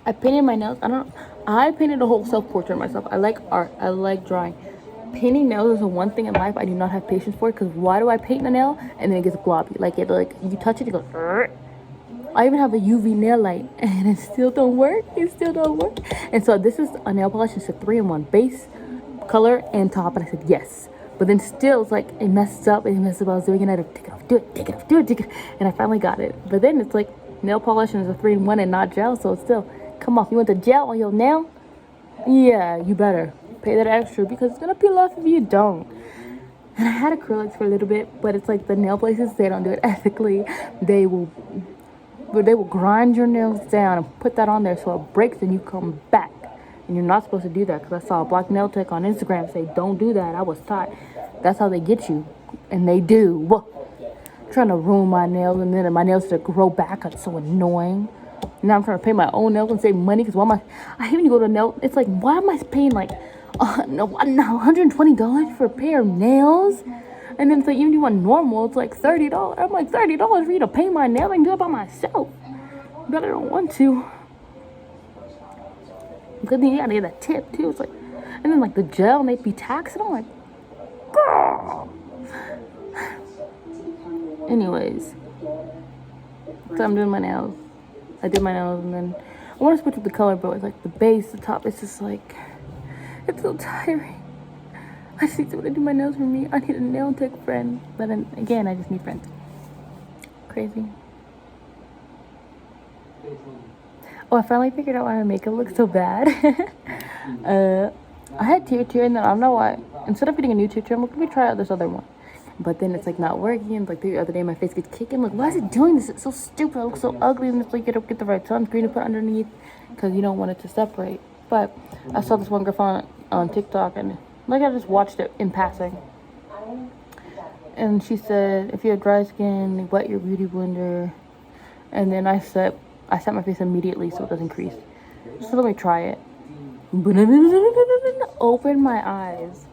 Speaker 1: I painted my nails. I painted a whole self-portrait of myself. I like art. I like drawing. Painting nails is the one thing in life I do not have patience for, because why do I paint a nail and then it gets globby? Like you touch it, it goes. Rrr. I even have a UV nail light and it still don't work. And so this is a nail polish. It's a 3-in-1 base, color, and top. And I said yes. But then still it's like it messed up. I was doing it. I had to take it off, do it. And I finally got it. But then it's like nail polish and it's a 3-in-1 and not gel. So it's still, come off. You want the gel on your nail? Yeah, you better pay that extra because it's gonna peel off if you don't. And I had acrylics for a little bit, but it's like the nail places, they don't do it ethically. They will grind your nails down and put that on there so it breaks and you come back. And you're not supposed to do that, because I saw a black nail tech on Instagram say, don't do that. I was taught. That's how they get you. And they do. Trying to ruin my nails, and then my nails to grow back. It's so annoying. Now I'm trying to pay my own nails and save money, because I even go to nail. It's like, why am I paying like $120 for a pair of nails? And then it's like, even if you want normal, it's like $30. I'm like, $30 for you to paint my nail? I can do it by myself. But I don't want to. Because then you gotta get that tip too. It's like, and then like the gel, and they'd be taxing. I'm like, girl. Anyways, so I'm doing my nails. I did my nails, and then I want to switch up the color, but it's like the base, the top, it's just like, it's so tiring. I just need someone to do my nails for me. I need a nail tech friend. But then again, I just need friends. Crazy. Oh, I finally figured out why my makeup looks so bad. I had tear, and then I don't know why. Instead of getting a new tear, I'm like, let me try out this other one. But then it's like not working. Like the other day, my face gets kicking. Like, why is it doing this? It's so stupid. It looks so ugly. And it's like you don't get the right sunscreen to put underneath because you don't want it to separate. But I saw this one girl on TikTok, and like I just watched it in passing. And she said, if you have dry skin, wet your beauty blender. And then I set my face immediately so it doesn't crease. So let me try it. Open my eyes.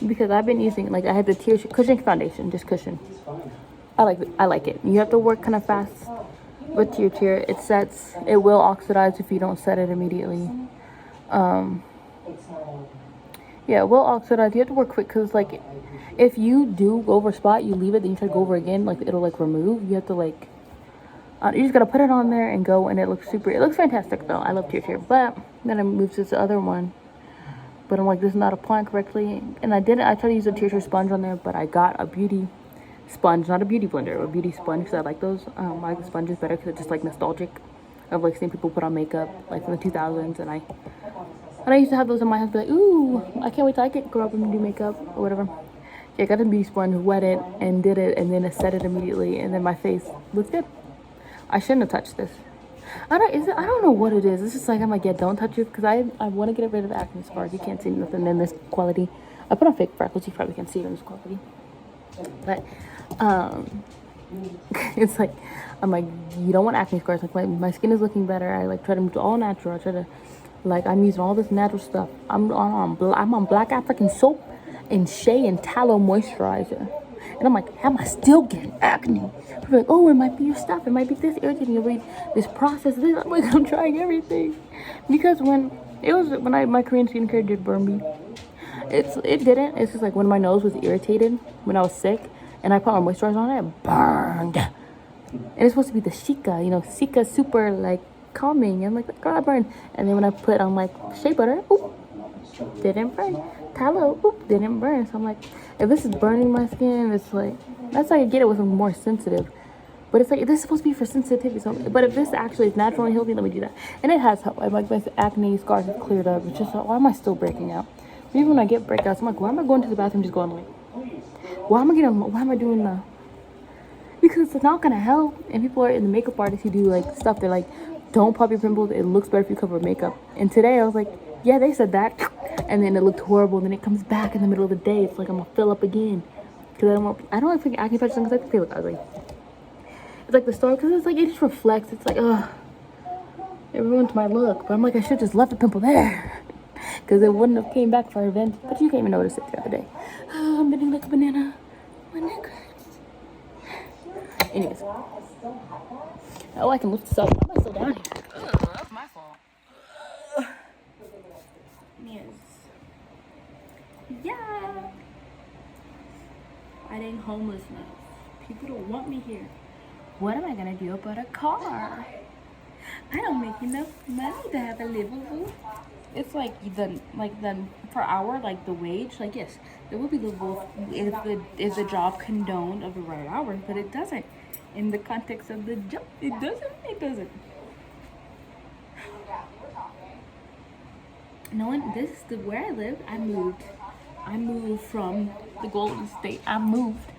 Speaker 1: Because I've been using, like, I had the cushioning foundation, just cushion. I like it. You have to work kind of fast with tear. It sets. It will oxidize if you don't set it immediately. Yeah, it will oxidize. You have to work quick because, like, if you do go over a spot, you leave it, then you try to go over again, like, it'll, like, remove. You have to, like, you just gotta put it on there and go, and it looks fantastic, though. I love tear. But then I moved to this other one. But I'm like, this is not applying correctly. And I tried to use a tear sponge on there, but I got a beauty sponge, not a beauty blender, a beauty sponge, because I like those. I like the sponges better because it's just like nostalgic of like seeing people put on makeup like from the 2000s. And I used to have those in my house, be like, ooh, I can't wait till I can grow up and do makeup or whatever. Yeah, I got a beauty sponge, wet it, and did it, and then it set it immediately, and then my face looks good. I shouldn't have touched this. I don't know what it is. It's just like, I'm like, yeah, don't touch it, because I want to get rid of acne scars. You can't see nothing in this quality. I put on fake freckles. You probably can't see it in this quality. But, it's like, I'm like, you don't want acne scars. Like, my skin is looking better. I, like, try to move to all natural. I try to, like, I'm using all this natural stuff. I'm on Black African soap and shea and tallow moisturizer. And I'm like, am I still getting acne? People are like, oh, it might be your stuff. It might be this irritating. You'll read this process. This. I'm like, I'm trying everything. Because when my Korean skincare did burn me, it didn't. It's just like when my nose was irritated when I was sick, and I put my moisturizer on it burned. And it's supposed to be the Shika super like calming. And I'm like, girl, I burned. And then when I put on like shea butter, oop, didn't burn. Tallow, oop, didn't burn. So I'm like, if this is burning my skin, it's like, that's how you get it with a more sensitive. But it's like, this is supposed to be for sensitivity. So, but if this actually is natural and healthy, let me do that. And it has helped. Like my acne scars have cleared up. It's just like, why am I still breaking out? Even when I get breakouts, I'm like, why am I going to the bathroom just going like, why am I doing that? Because it's not gonna help. And people are in the makeup artists who do like stuff, they're like, don't pop your pimples, it looks better if you cover makeup. And today I was like, yeah, they said that. And then it looked horrible, and then it comes back in the middle of the day. It's like I'm gonna fill up again. Because I don't like acne patches because I think they look ugly. It's like the story, because it's like, it just reflects. It's like, ugh, it ruins my look. But I'm like, I should just left the pimple there. Because it wouldn't have came back for our event. But you can't even notice it the other day. Oh, I'm bending like a banana. My neck hurts. Anyways. Oh, I can lift this up. Why am I still down here? Ugh, that's my fault. Yes. Yeah. Fighting homelessness. People don't want me here. What am I gonna do about a car? I don't make enough money to have a livable. It's like the per hour, like the wage. Like, yes, there will be livable if the job condoned of the right hours, but it doesn't. In the context of the job, it doesn't. No one. This is where I live. I moved from the Golden State. I moved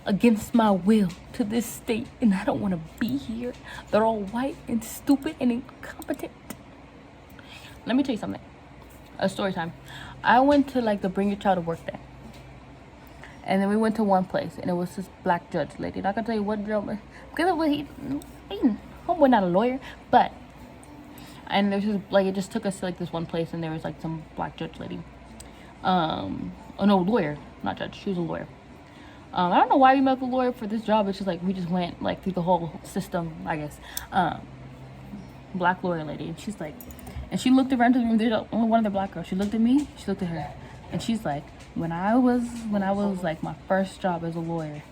Speaker 1: against my will to this state, and I don't want to be here. They're all white and stupid and incompetent. Let me tell you something. A story time. I went to like the Bring Your Child to Work day, and then we went to one place, and it was this black judge lady. Not gonna tell you what job, because homeboy not a lawyer, but. And there's just like, it just took us to like this one place, and there was like some black judge lady. Oh no, lawyer, not judge. She was a lawyer. I don't know why we met the lawyer for this job. It's just like we just went like through the whole system, I guess. Black lawyer lady, and she's like, And she looked around to the room. There's only one other black girl. She looked at me. She looked at her, and she's like, when I was like my first job as a lawyer,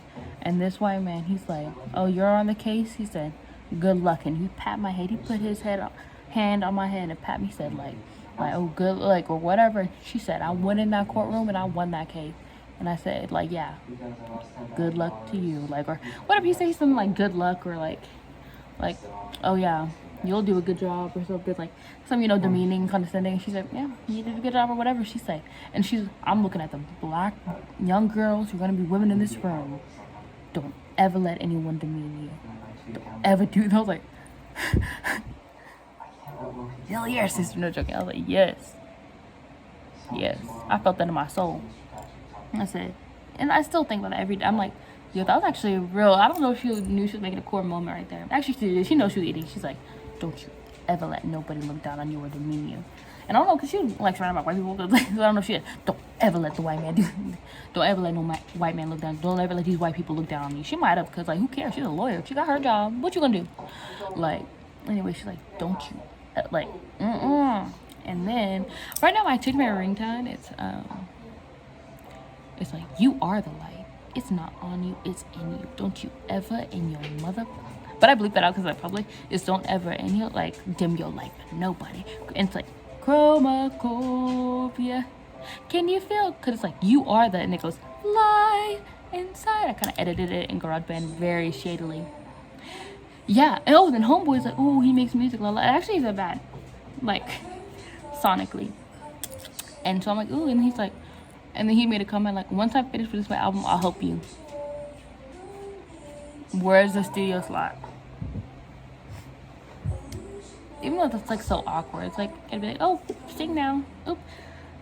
Speaker 1: and this white man, he's like, oh, you're on the case. He said, good luck, and he pat my head. He put his hand on my head and pat me. He said like oh, good, like, or whatever. She said, I went in that courtroom and I won that case. And I said, like, yeah, good luck to you. Like, or whatever. You say something like good luck, or like, oh yeah, you'll do a good job, or something like some, demeaning, condescending. She said, yeah, you did a good job, or whatever she said. And I'm looking at the black young girls who are gonna be women in this room. Don't ever let anyone demean you. Don't ever do. I was like, hell yeah, sister. No joking. I was like, yes. I felt that in my soul. I said, and I still think about it every day. I'm like, yo, that was actually real. I don't know if she knew she was making a core moment right there. Actually, she did. She knows she was eating. She's like, don't you ever let nobody look down on you or demean you. And I don't know, because she was like surrounded by white people. So I don't know if she said, don't ever let the white man don't ever let no white man look down. Don't ever let these white people look down on me. She might have, because, like, who cares? She's a lawyer. She got her job. What you gonna do? Like, anyway, she's like, don't you, like, And then, right now, I changed my ringtone. It's like, you are the light. It's not on you, it's in you. Don't you ever in your mother... But I bleep that out because it's public. It's don't ever in your, like, dim your light for nobody. And it's like, chromacopia. Can you feel? Because it's like, you are the... And it goes, light inside. I kind of edited it in GarageBand very shadily. Yeah. And then Homeboy's like, oh, he makes music. Actually, it's bad. Like, sonically. And so I'm like, ooh, and he's like... And then he made a comment like, once I finish with my album, I'll help you. Where's the studio slot? Even though that's like so awkward, it's like, I'd be like, oh, sing now. Oop.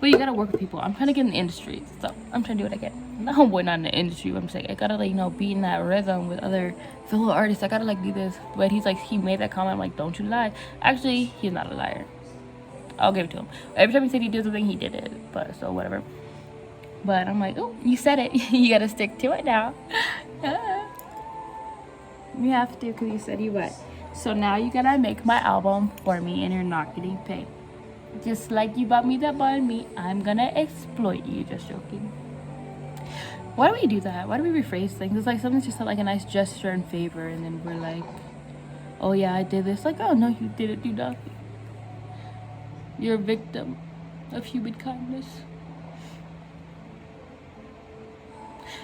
Speaker 1: But you gotta work with people. I'm trying to get in the industry, so I'm trying to do what I can. Not homeboy, not in the industry, but I'm saying I gotta, like, be in that rhythm with other fellow artists. I gotta, like, do this. But he's like, he made that comment, I'm like, don't you lie. Actually, he's not a liar. I'll give it to him. Every time he said he did something, he did it. But, so, whatever. But I'm like, oh, you said it. You gotta stick to it now. You have to, because you said you would. So now you gotta make my album for me, and you're not getting paid. Just like you bought me that bun meat, I'm gonna exploit you. Just joking. Why do we do that? Why do we rephrase things? It's like something's just like a nice gesture and favor, and then we're like, oh yeah, I did this. Like, oh no, you didn't do nothing. You're a victim of human kindness.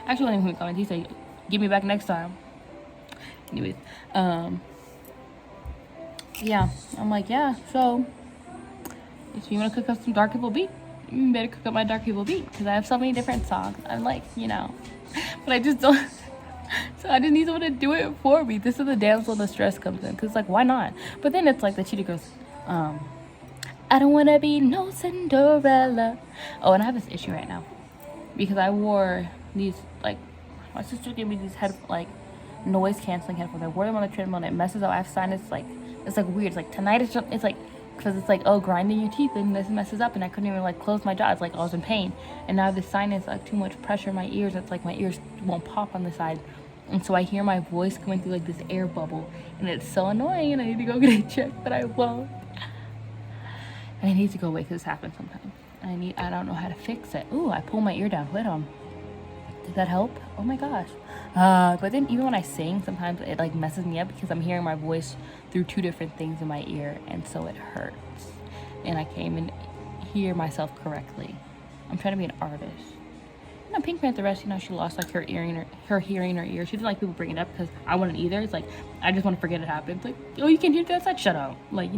Speaker 1: Actually, one of the comments, he said, "Give me back next time." Anyways, yeah, I'm like, yeah. So, if you want to cook up some Dark People beat, you better cook up my Dark People beat, because I have so many different songs. I'm like, but I just don't. So I just need someone to do it for me. This is the damsel in distress comes in, because like, why not? But then it's like the cheetah girls. I don't want to be no Cinderella. Oh, and I have this issue right now because I wore these, like, my sister gave me these noise canceling headphones. I wore them on the treadmill and it messes up. I have sinus, it's like weird. It's like tonight it's like, because it's like, oh, grinding your teeth, and this messes up, and I couldn't even like close my jaw. It's like I was in pain, and now I have this sinus, like too much pressure in my ears. It's like my ears won't pop on the side, and so I hear my voice coming through like this air bubble, and it's so annoying, and I need to go get it checked, but I won't. And I need to go away because this happens sometimes. I don't know how to fix it. Ooh, I pull my ear down. Wait on. Did that help? Oh my gosh. But then even when I sing, sometimes it like messes me up because I'm hearing my voice through two different things in my ear, and so it hurts. And I can't even hear myself correctly. I'm trying to be an artist. Pink Panther rest, she lost like her hearing in her ear. She didn't like people bring it up because I wouldn't either. It's like, I just want to forget it happened. It's like, oh, you can't hear that? It's like, shut up. Like,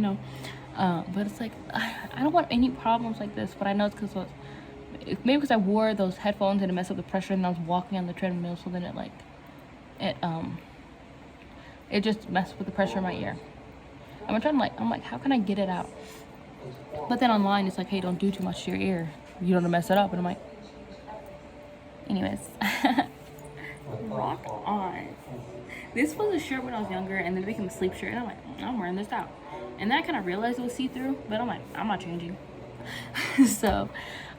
Speaker 1: but it's like, I don't want any problems like this, but I know it's because maybe because I wore those headphones and it messed up the pressure, and I was walking on the treadmill, so then it just messed with the pressure in my ear. I'm like, how can I get it out? But then online it's like, hey, don't do too much to your ear, you don't mess it up. And I'm like, anyways. Rock on. This was a shirt when I was younger, and then it became a sleep shirt, and I'm like, I'm wearing this out. And then I kind of realized it was see-through, but I'm like, I'm not changing. So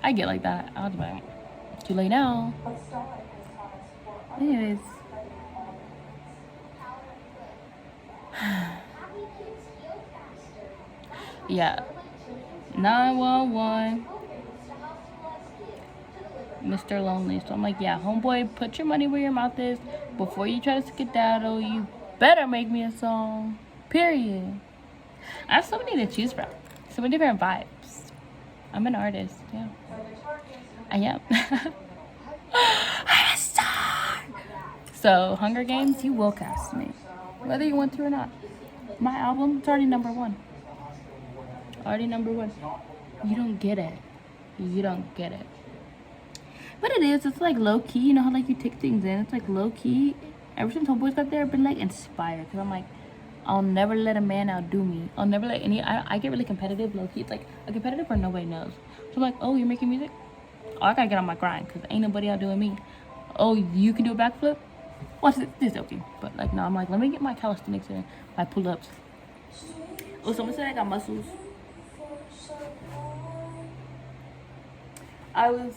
Speaker 1: I get like that. I was like, too late now. Anyways. Yeah. 911. Mr. Lonely. So I'm like, yeah, homeboy, put your money where your mouth is. Before you try to skedaddle, you better make me a song. Period. I have so many to choose from. So many different vibes. I'm an artist, yeah. I am. I'm a star. So, Hunger Games, you will cast me. Whether you want to or not. My album, it's already #1. Already #1. You don't get it. You don't get it. But it is. It's like low key. You know how like you take things in. It's like low key. Ever since Homeboys got there, I've been like inspired. Because I'm like, I'll never let a man outdo me. I'll never let any. I get really competitive, low key. It's like a competitive where nobody knows. So I'm like, oh, you're making music? Oh, I gotta get on my grind. Because ain't nobody outdoing me. Oh, you can do a backflip? Watch this. This is okay. But like, no, I'm like, let me get my calisthenics in. My pull ups. Oh, someone said I got muscles. I was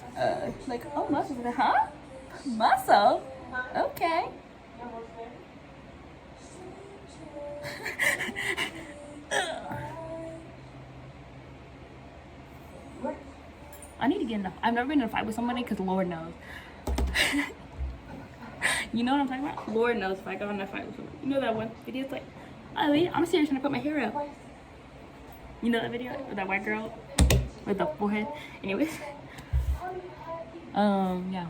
Speaker 1: like, oh, muscles, huh? Muscle? Okay. I need to get in a, I've never been in a fight with somebody because Lord knows. You know what I'm talking about? Lord knows if I got in a fight with somebody. You know that one video? It's like, oh, I'm serious trying to put my hair up. You know that video with that white girl with the forehead? Anyways. Yeah.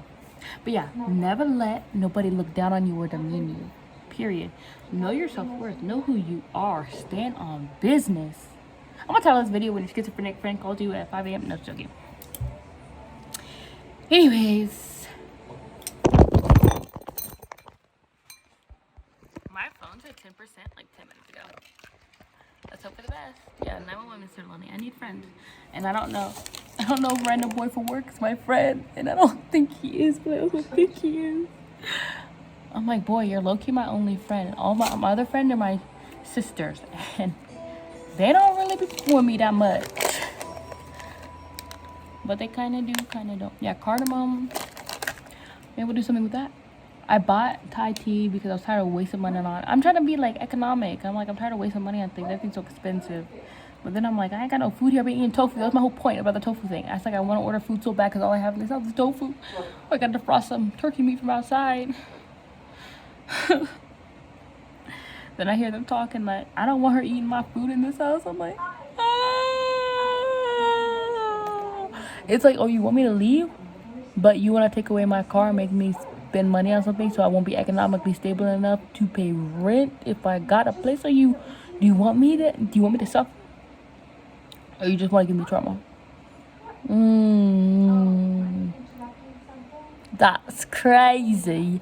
Speaker 1: But yeah, never let nobody look down on you or demean you. Period. Know your self-worth. Know who you are. Stand on business. I'm gonna tell this video when your schizophrenic friend called you at 5 a.m. No, joking. Anyways. My phone said 10% like 10 minutes ago. Let's hope for the best. Yeah, 911, Mr. Lonely. I need friends. And I don't know if random boy for work is my friend. And I don't think he is, but I also think he is. I'm like, boy, you're low-key my only friend. All my other friends are my sisters. And they don't really be for me that much. But they kind of do, kind of don't. Yeah, cardamom. Maybe we'll do something with that. I bought Thai tea because I was tired of wasting money on it. I'm trying to be like economic. I'm tired of wasting money on things. Everything's so expensive. But then I'm like, I ain't got no food here. I've been eating tofu. That's my whole point about the tofu thing. I was like, I want to order food so bad because all I have in this house is tofu. I got to defrost some turkey meat from outside. Then I hear them talking like, I don't want her eating my food in this house. I'm like, ah. It's like, oh, you want me to leave? But you want to take away my car and make me spend money on something so I won't be economically stable enough to pay rent if I got a place. Do you want me to suffer? Or you just want to give me trauma? That's crazy.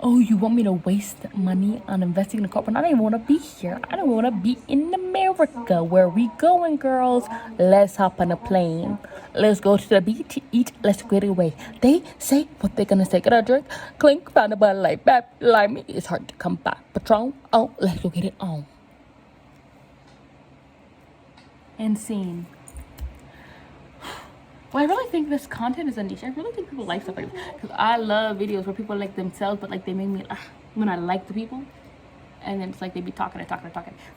Speaker 1: Oh, you want me to waste money on investing in a car? But I don't even want to be here. I don't want to be in America. Where we going, girls? Let's hop on a plane. Let's go to the beach, eat, let's get away. They say what they're gonna say. Get a drink, clink, found a Bud Light, back, like me. It's hard to come back. Patron, oh, let's go get it on. And scene. Well, I really think this content is a niche. I really think people like stuff like this. Because I love videos where people like themselves, but like they make me, when I like the people. And then it's like they be talking.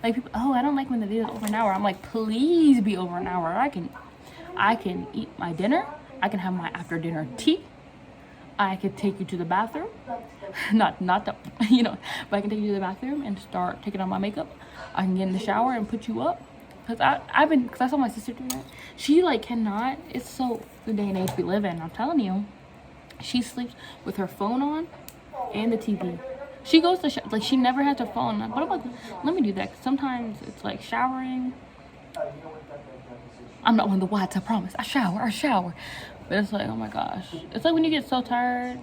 Speaker 1: Like people, oh, I don't like when the video's over an hour. I'm like, please be over an hour. I can eat my dinner. I can have my after dinner tea. I could take you to the bathroom. Not the, but I can take you to the bathroom and start taking on my makeup. I can get in the shower and put you up. Because I saw my sister do that. She like cannot, it's so the day and age we live in. I'm telling you, she sleeps with her phone on and the TV. She goes to, like she never has her phone on. But I'm like, let me do that. Cause sometimes it's like showering. I'm not one of the whites, I promise. I shower. But it's like, oh my gosh. It's like when you get so tired,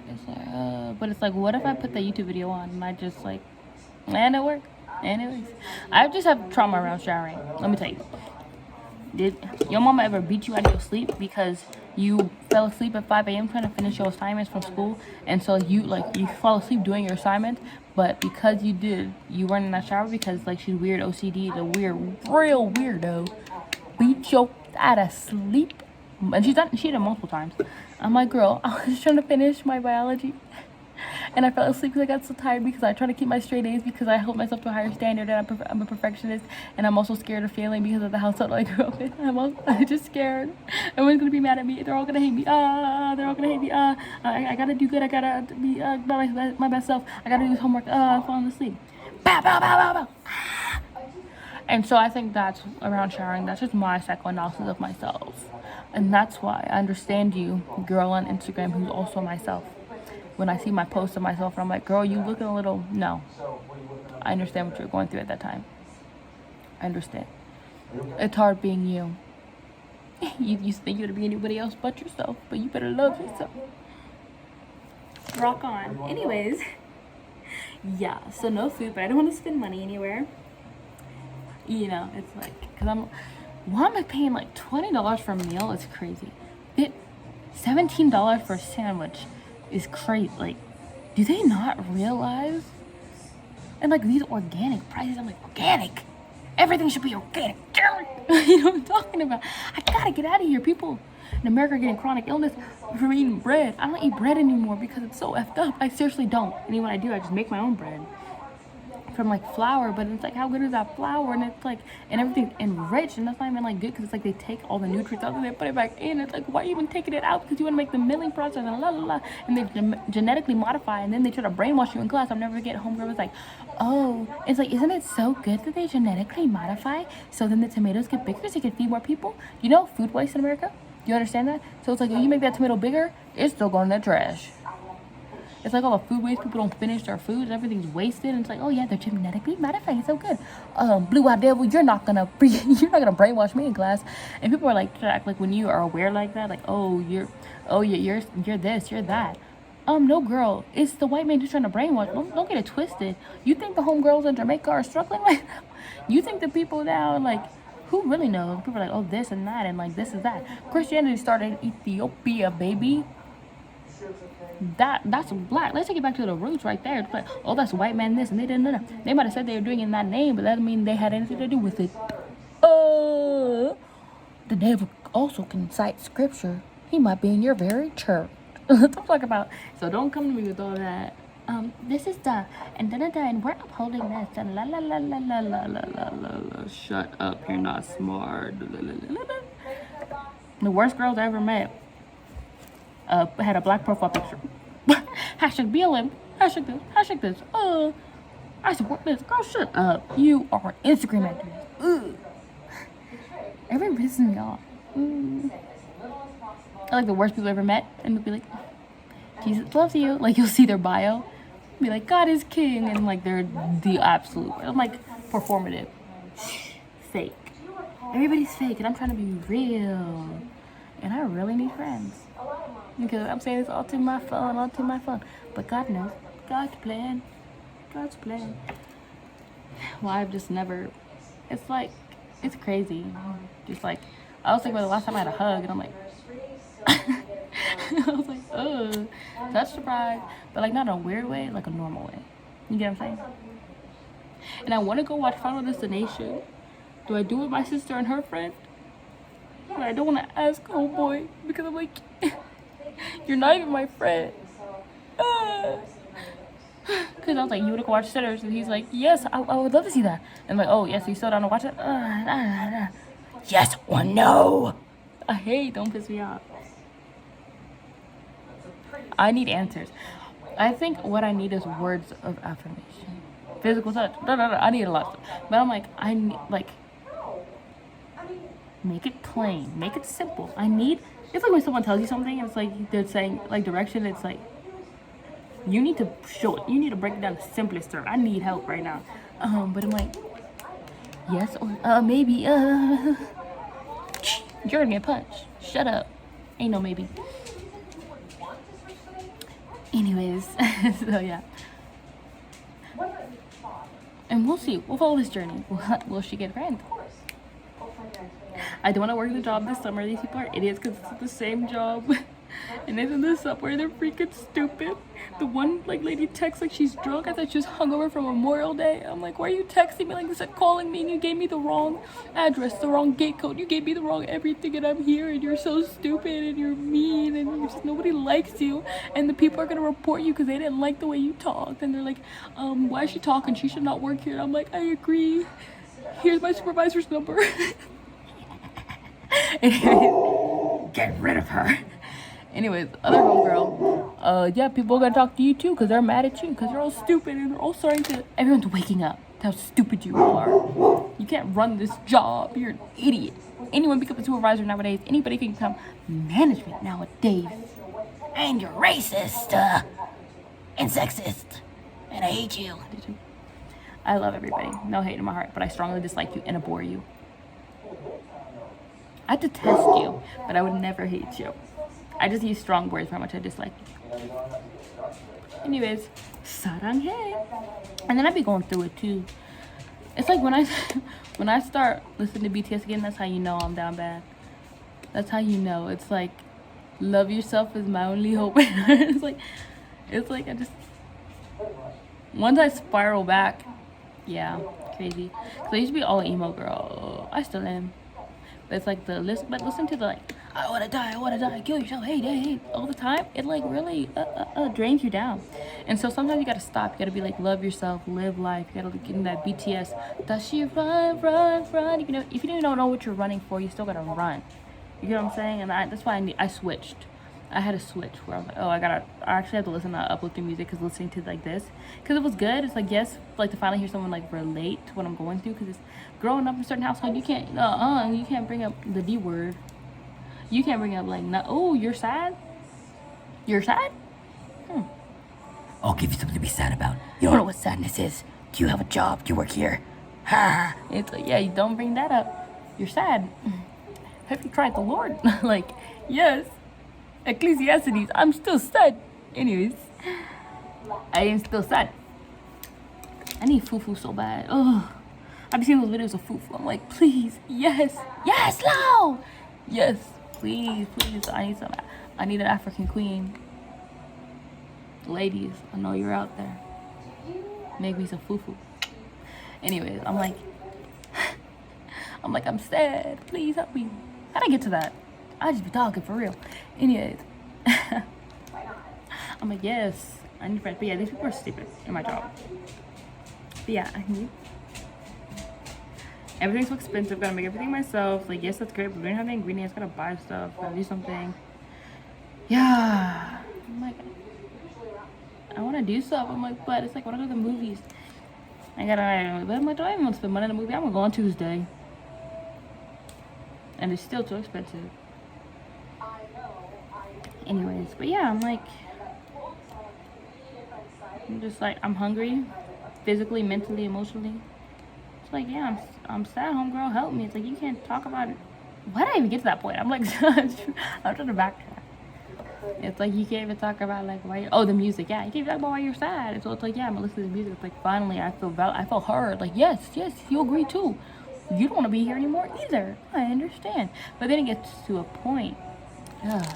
Speaker 1: it's like, but it's like, what if I put the YouTube video on and I just like, and it worked? Anyways, I just have trauma around showering. Let me tell you. Did your mama ever beat you out of your sleep because you fell asleep at 5 a.m. trying to finish your assignments from school? And so you fall asleep doing your assignment, but because you weren't in that shower because like she's weird OCD, the real weirdo, beat you out of sleep. And she did it multiple times. I'm like, girl, I was trying to finish my biology. And I fell asleep because I got so tired because I try to keep my straight A's because I hold myself to a higher standard and I'm a perfectionist, and I'm also scared of failing because of the household I grew up in. I'm just scared. Everyone's gonna be mad at me. They're all gonna hate me. They're all gonna hate me. I gotta do good. I gotta be my best self. I gotta do this homework. I'm falling asleep. Bow, bow, bow, bow, bow. And so I think that's around showering. That's just my psychoanalysis of myself. And that's why I understand you, girl on Instagram, who's also myself. When I see my post of myself, and I'm like, girl, you looking a little... No. I understand what you're going through at that time. I understand. It's hard being you. You think you're to be anybody else but yourself, but you better love yourself. Rock on. Anyways. Yeah, so no food, but I don't want to spend money anywhere. You know, it's like, because why am I paying like $20 for a meal? It's crazy. $17 for a sandwich is crazy. Like, do they not realize? And like these organic prices, I'm like, organic? Everything should be organic. You know what I'm talking about? I gotta get out of here. People in America are getting chronic illness from eating bread. I don't eat bread anymore because it's so effed up. I seriously don't. And even when I do, I just make my own bread from like flour, but it's like, how good is that flour? And it's like, and everything's enriched, and that's not even like good because it's like they take all the nutrients out and they put it back in. It's like, why are you even taking it out? Because you want to make the milling process and la la la, and they genetically modify, and then they try to brainwash you in class. I'll never get homegirl was like, oh, it's like, isn't it so good that they genetically modify so then the tomatoes get bigger so you can feed more people? You know food waste in America? Do you understand that? So it's like, if you make that tomato bigger, it's still going in the trash. It's like all the food waste. People don't finish their food and everything's wasted. And it's like, oh yeah, they're genetically modified. It's so good. Blue-eyed devil, you're not gonna brainwash me in class. And people are like, act like when you are aware like that, like, you're this, you're that. No, girl, it's the white man who's trying to brainwash. Don't get it twisted. You think the homegirls in Jamaica are struggling right now? You think the people now, like, who really knows? People are like, oh, this and that, and like this is that. Christianity started in Ethiopia, baby. That's black. Let's take it back to the roots right there. It's like, oh, that's white man this, and they didn't know. They might have said they were doing it in that name, but that doesn't mean they had anything to do with it. The devil also can cite scripture. He might be in your very church. Let's talk about. So don't come to me with all that. This is the and and we're upholding this and la la la la la la la la la. Shut up, you're not smart. The worst girls I ever met. Had a black profile picture. Hashtag BLM. Hashtag this. I support this. Girl, shut up. You are an Instagram activist. Every business, y'all. I like the worst people I ever met. And they'll be like, Jesus loves you. Like, you'll see their bio. Be like, God is king. And like, they're the absolute. I'm like, performative. Fake. Everybody's fake. And I'm trying to be real. And I really need friends. Because I'm saying this all to my phone. But God knows. God's plan. Well, I've just never... It's like... It's crazy. Just like... I was thinking about the last time I had a hug, and I'm like... I was like, ugh. That's surprise. But like, not in a weird way, like a normal way. You get what I'm saying? And I want to go watch Final Destination. Do I do it with my sister and her friend? But I don't want to ask homeboy. Because I'm like... You're not even my friend. Because I was like, you want to go watch Sinners? And he's like, yes, I would love to see that. And I'm like, oh, yes, you still down to watch it? Yes or no? I hate, don't piss me off. I need answers. I think what I need is words of affirmation. Physical touch. No, I need a lot. But I'm like, I need, like, make it plain. Make it simple. It's like when someone tells you something and it's like they're saying like direction, it's like you need to show it. You need to break it down the simplest term. I need help right now. But I'm like, yes or maybe you're gonna get punched. Shut up. Ain't no maybe. Anyways, so yeah. And we'll see. We'll follow this journey. Will she get friends? I don't want to work the job this summer. These people are idiots because it's the same job. And then in the subway, they're freaking stupid. The one like lady texts like she's drunk. I thought she was hungover from Memorial Day. I'm like, why are you texting me like this and calling me? And you gave me the wrong address, the wrong gate code. You gave me the wrong everything, and I'm here, and you're so stupid, and you're mean, and nobody likes you. And the people are gonna report you because they didn't like the way you talked. And they're like, why is she talking? She should not work here. And I'm like, I agree. Here's my supervisor's number. Anyways, get rid of her. Anyways, other homegirl, yeah, people are gonna talk to you too because they're mad at you because you're all stupid and they're all starting to. Everyone's waking up to how stupid you are. You can't run this job. You're an idiot. Anyone become a supervisor nowadays. Anybody can become management nowadays. And you're racist and sexist, and I hate you. I love everybody. No hate in my heart, but I strongly dislike you and abhor you. I detest you, but I would never hate you. I just use strong words for how much I dislike you. Anyways, saranghae. And then I be going through it too. It's like when I start listening to BTS again, that's how you know I'm down bad. That's how you know. It's like, love yourself is my only hope. it's like I just, once I spiral back, yeah, crazy. Cause I used to be all emo girl. I still am. But it's like but listen to the like, I wanna die, kill yourself, hey, all the time. It like really drains you down. And so sometimes you gotta stop. You gotta be like, love yourself, live life. You gotta get in that BTS. Does she run? If you don't know what you're running for, you still gotta run. You get what I'm saying? And that's why I switched. I had a switch where I was like, oh, I actually have to listen to uplifting music because listening to like this, because it was good. It's like, yes, like to finally hear someone like relate to what I'm going through, because it's growing up in a certain household, you can't bring up the D word. You can't bring up like, oh, you're sad? You're sad? I'll give you something to be sad about. You don't know what sadness is. Do you have a job? Do you work here? Ha! It's like, yeah, you don't bring that up. You're sad. Have you tried the Lord? Like, yes. Ecclesiastes, I'm still sad. Anyways, I am still sad. I need fufu so bad. Oh, I've been seeing those videos of fufu. I'm like, please, yes, no, yes, please. I need an African queen. Ladies, I know you're out there. Make me some fufu. Anyways, I'm like, I'm sad. Please help me. How'd I get to that? I just be talking for real. Anyways, I'm like, yes, I need friends. But yeah, these people are stupid in my job. But yeah, everything's so expensive. Gotta make everything myself. Like, yes, that's great, but we don't have the ingredients. Gotta buy stuff. Gotta do something. Yeah. I'm like, I want to do stuff. I'm like, but it's like, when I go to the movies, but I'm like, do I even want to spend money on a movie? I'm gonna go on Tuesday. And it's still too expensive. Anyways, but yeah, I'm hungry, physically, mentally, emotionally. It's like, yeah, I'm sad, homegirl, help me. It's like, you can't talk about it. Why did I even get to that point? I'm like, I'm trying to backtrack. It's like, you can't even talk about like the music. Yeah, you can't even talk about why you're sad. And so it's like, yeah, I'm gonna listen to the music. It's like, finally, I felt heard. Like, yes, you agree too. You don't want to be here anymore either. I understand. But then it gets to a point.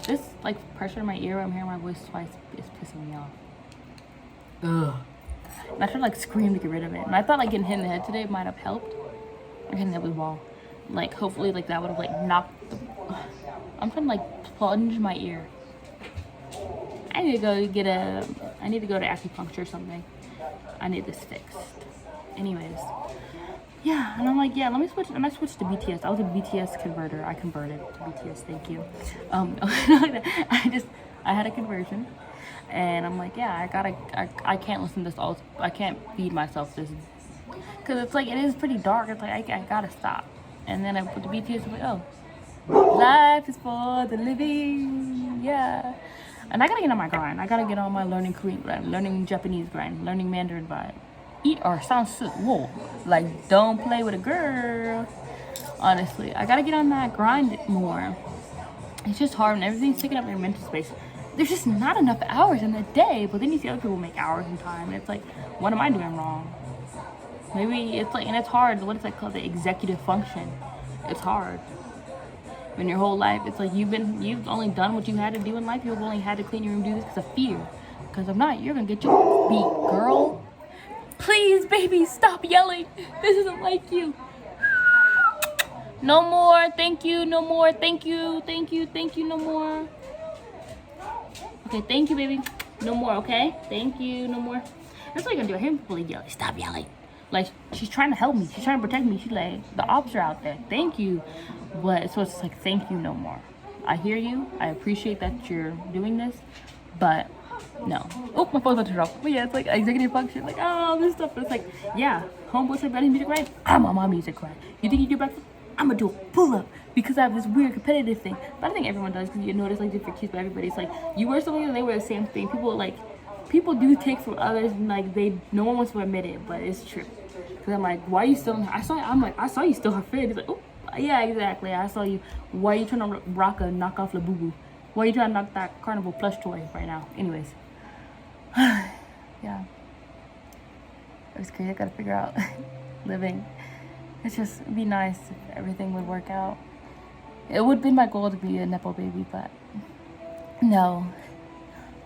Speaker 1: This like pressure in my ear, I'm hearing my voice twice, is pissing me off. And I tried to like scream to get rid of it. And I thought like getting hit in the head today might have helped. Or hitting the head with a ball. Like hopefully like that would have like knocked the... I'm trying to like plunge my ear. I need to go to acupuncture or something. I need this fixed. Anyways. Yeah, and I'm like, yeah, let me switch. And I switched to BTS. I was a BTS converter. I converted to BTS. Thank you. I had a conversion, and I'm like, yeah, I can't listen to this all. I can't feed myself this, because it's like, it is pretty dark. It's like, I gotta stop. And then I put the BTS. I'm like, oh, life is for the living. Yeah. And I gotta get on my grind. I gotta get on my learning Korean grind, learning Japanese grind, learning Mandarin vibe. Eat or sound sick. Whoa. Like, don't play with a girl. Honestly, I gotta get on that grind more. It's just hard when everything's taking up your mental space. There's just not enough hours in the day. But then you see other people make hours in time, and it's like, what am I doing wrong? Maybe it's like, and it's hard. What is that called? The executive function. It's hard. in your whole life. It's like you've only done what you had to do in life. You've only had to clean your room, do this because of fear. Because if not, you're gonna get your beat, girl. Please, baby, stop yelling. This isn't like you. No more. Thank you. No more. Thank you. Thank you. Thank you. No more. Okay, thank you, baby. No more, okay? Thank you. No more. That's what you're gonna do. I hear people yelling. Stop yelling. Like, she's trying to help me. She's trying to protect me. She's like, the ops are out there. Thank you. But so it's like, thank you, no more. I hear you. I appreciate that you're doing this. But no. Oh, my phone's about to turn off. But yeah, it's like executive function. Like, oh, this stuff. But it's like, yeah, homeboy said Betty's music right. I'm on my music right. You think you do breakfast? I'm gonna do a pull-up because I have this weird competitive thing. But I think everyone does because you notice like different cues, but everybody's like, you wear something and they wear the same thing. People do take from others and like no one wants to admit it, but it's true. Cause I'm like, why are you still? I saw you still have fit. He's like, oh, yeah, exactly. I saw you. Why are you trying to rock a knockoff Labubu? Why are you trying to knock that Carnival plush toy right now? Anyways, yeah, it was crazy. I gotta figure out living. It's just, it'd be nice if everything would work out. It would be my goal to be a Nepo baby, but no.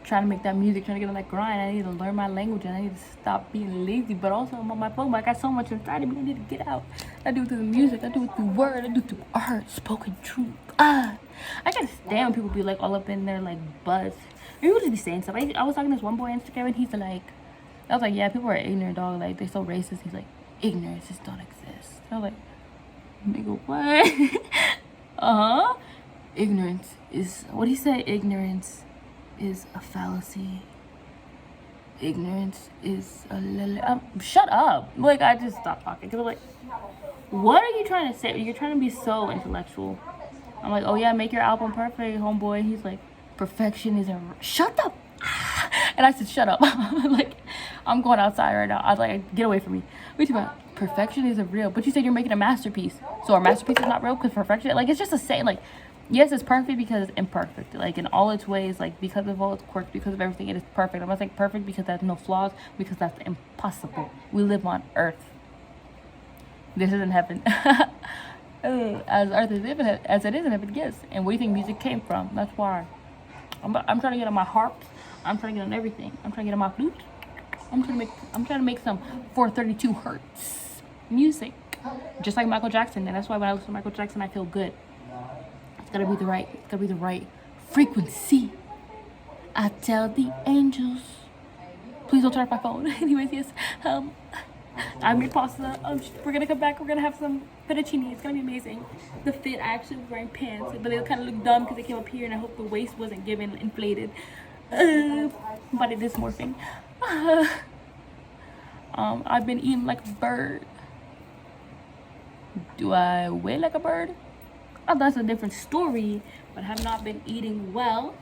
Speaker 1: Trying to make that music, trying to get on that grind. I need to learn my language and I need to stop being lazy. But also, I'm on my phone. I got so much inside of me. I need to get out. I do it through the music. I do it through word. I do it through art, spoken truth. I can't stand when people be like all up in there like buzz. People just be saying stuff. I was talking to this one boy on Instagram and he's like, I was like, yeah, people are ignorant, dog. Like, they're so racist. He's like, ignorance just don't exist. I was like, nigga, what? Ignorance is, what he said, ignorance is a fallacy. Ignorance is a shut up. Like, I just stopped talking. Because I'm like, what are you trying to say? You're trying to be so intellectual. I'm like, oh yeah, make your album perfect, homeboy. He's like, perfection isn't, shut up. And I said, shut up. Like, I'm going outside right now. I was like, get away from me. What are you talking about? Perfection isn't real. But you said you're making a masterpiece. So a masterpiece is not real because perfection, like, it's just a saying. Like, yes, it's perfect because it's imperfect. Like, in all its ways, like, because of all its quirks, because of everything, it is perfect. I'm not saying perfect because there's no flaws, because that's impossible. We live on Earth. This isn't heaven. As Earth is as it is in heaven, yes. And where do you think music came from? That's why. I'm trying to get on my harp. I'm trying to get on everything. I'm trying to get on my flute. I'm trying to make some 432 hertz music, just like Michael Jackson. And that's why when I listen to Michael Jackson, I feel good. It's gotta be the right frequency. I tell the angels, please don't turn off my phone. Anyways, yes. I made pasta. We're gonna come back. We're gonna have some fettuccine. It's gonna be amazing. The fit, I actually was wearing pants, but they kind of look dumb because they came up here, and I hope the waist wasn't given inflated. But it is morphing. I've been eating like a bird. Do I weigh like a bird? Oh, that's a different story. But I have not been eating well.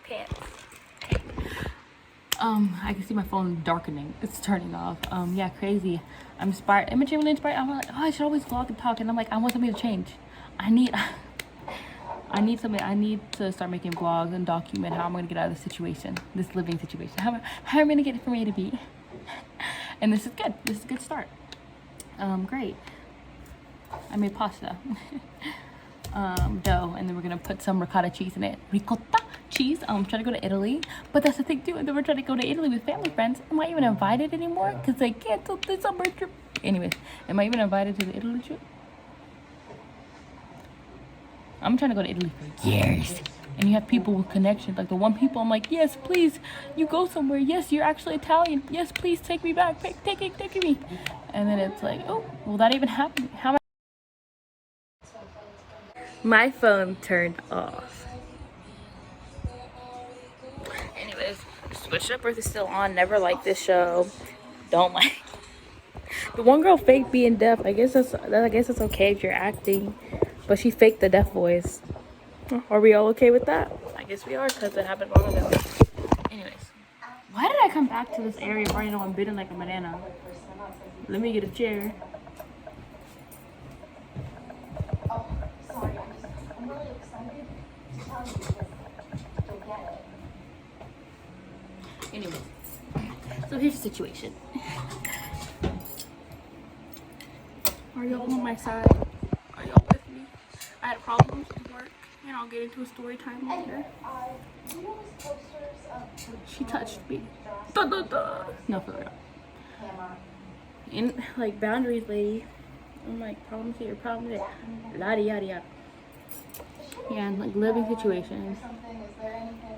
Speaker 1: Pants. I can see my phone darkening. It's turning off. Yeah, crazy. I'm inspired. I'm really inspired. I'm like, oh, I should always vlog and talk. And I'm like, I want something to change. I need something. I need to start making vlogs and document how I'm gonna get out of this situation, this living situation. How I'm gonna get it from A to B. And this is good. This is a good start. Great. I made pasta. Dough, and then we're gonna put some ricotta cheese in it. Ricotta cheese. Trying to go to Italy, but that's the thing too. And then we're trying to go to Italy with family friends. Am I even invited anymore? Cause they canceled the summer trip. Anyways, am I even invited to the Italy trip? I'm trying to go to Italy for years. And you have people with connections. Like the one people I'm like, yes, please, you go somewhere. Yes, you're actually Italian. Yes, please take me back. Take me. And then it's like, oh, will that even happen? How am I? My phone turned off. Anyways, Switch Up Earth is still on. Never liked this show. Don't like. The one girl faked being deaf. I guess it's okay if you're acting. But she faked the deaf voice. Are we all okay with that? I guess we are, because it happened long ago. Anyways, why did I come back to this area where I know I'm bitten like a banana? Let me get a chair. Anyways, so here's the situation. Are y'all on my side? Are y'all with me? I had problems at work, and I'll get into a story time later. She touched me. Duh, duh, duh. No, for real. And like boundaries, lady. I'm like, problems here, problems there. Yada yada yada. Yeah, and like living situations.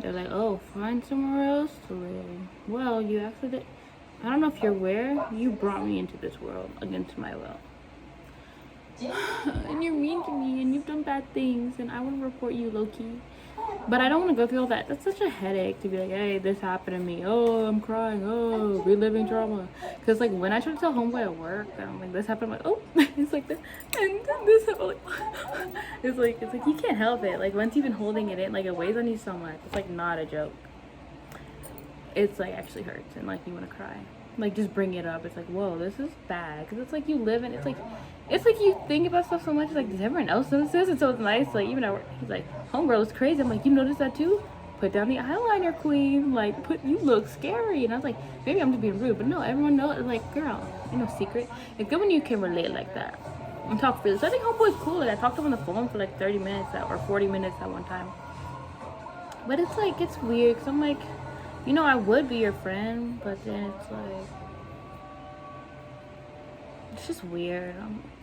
Speaker 1: They're like, oh, find somewhere else to live. Well, you actually did. I don't know if you're aware, you brought me into this world against my will. And you're mean to me, and you've done bad things, and I want to report you low-key. But I don't want to go through all that. That's such a headache to be like, hey, this happened to me. Oh, I'm crying. Oh, reliving trauma. Because, like, when I try to tell homeboy at work, I'm like, this happened, I'm like, oh, it's like this. And this happened, like, it's like, you can't help it. Like, once you've been holding it in, like, it weighs on you so much. It's, like, not a joke. It's, like, actually hurts. And, like, you want to cry. Like, just bring it up. It's like, whoa, this is bad. Because it's like you live in, it's like you think about stuff so much. It's like, does everyone else notice this? And so it's nice. Like, even though he's like, homegirl is crazy. I'm like, you notice that too? Put down the eyeliner, queen. Like, you look scary. And I was like, maybe I'm just being rude. But no, everyone knows. Like, girl, ain't no secret. It's good when you can relate like that and talk freely. So I think homeboy's cool. Like, I talked to him on the phone for like 30 minutes or 40 minutes at one time. But it's like, it's weird. Because I'm like, you know, I would be your friend, but then it's like, it's just weird.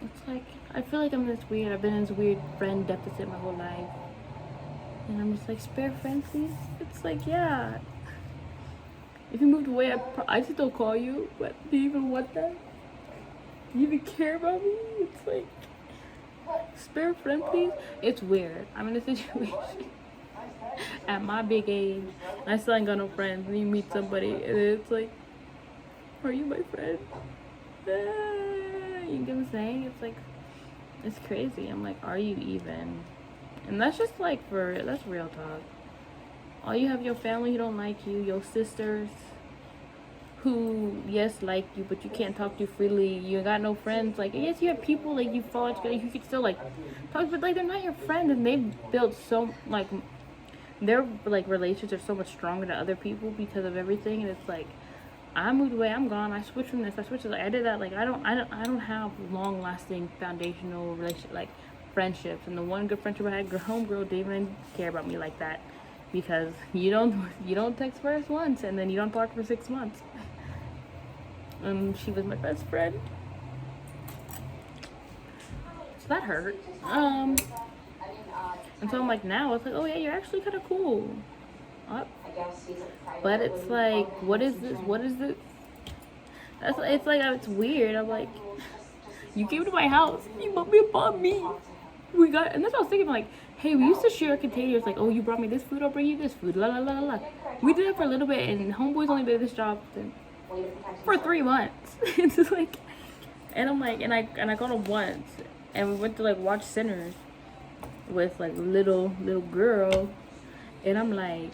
Speaker 1: It's like, I feel like I'm this weird. I've been in this weird friend deficit my whole life. And I'm just like, spare friend, please? It's like, yeah. If you moved away, I'd still call you, but do you even want that? Do you even care about me? It's like, spare friend, please? It's weird. I'm in a situation at my big age, and I still ain't got no friends, and you meet somebody, and it's like, are you my friend? You get what I'm saying? It's like, it's crazy. I'm like, are you even? And that's just like, that's real talk. All you have your family who don't like you, your sisters who, yes, like you, but you can't talk to freely. You got no friends. Like, yes, you have people like you follow together, you could still like talk, but like they're not your friend, and they've built so like their like relationships are so much stronger than other people because of everything. And it's like, I moved away, I'm gone, I switched from this, I switched, like, I did that. Like, I don't have long lasting foundational relationship, like friendships. And the one good friendship I had, homegirl, didn't even care about me like that, because you don't text first once and then you don't talk for 6 months. And she was my best friend, so that hurt. And so I'm like, now it's like, oh yeah, you're actually kind of cool. But it's like, what is this? It's like, it's weird. I'm like, you came to my house, you bought me above me. And that's what I was thinking, like, hey, we used to share containers, like, oh, you brought me this food, I'll bring you this food, la la la la. We did it for a little bit, and homeboys only did this job for 3 months. It's just like, and I'm like, and I got him once, and we went to like watch Sinners with like little girl, and I'm like,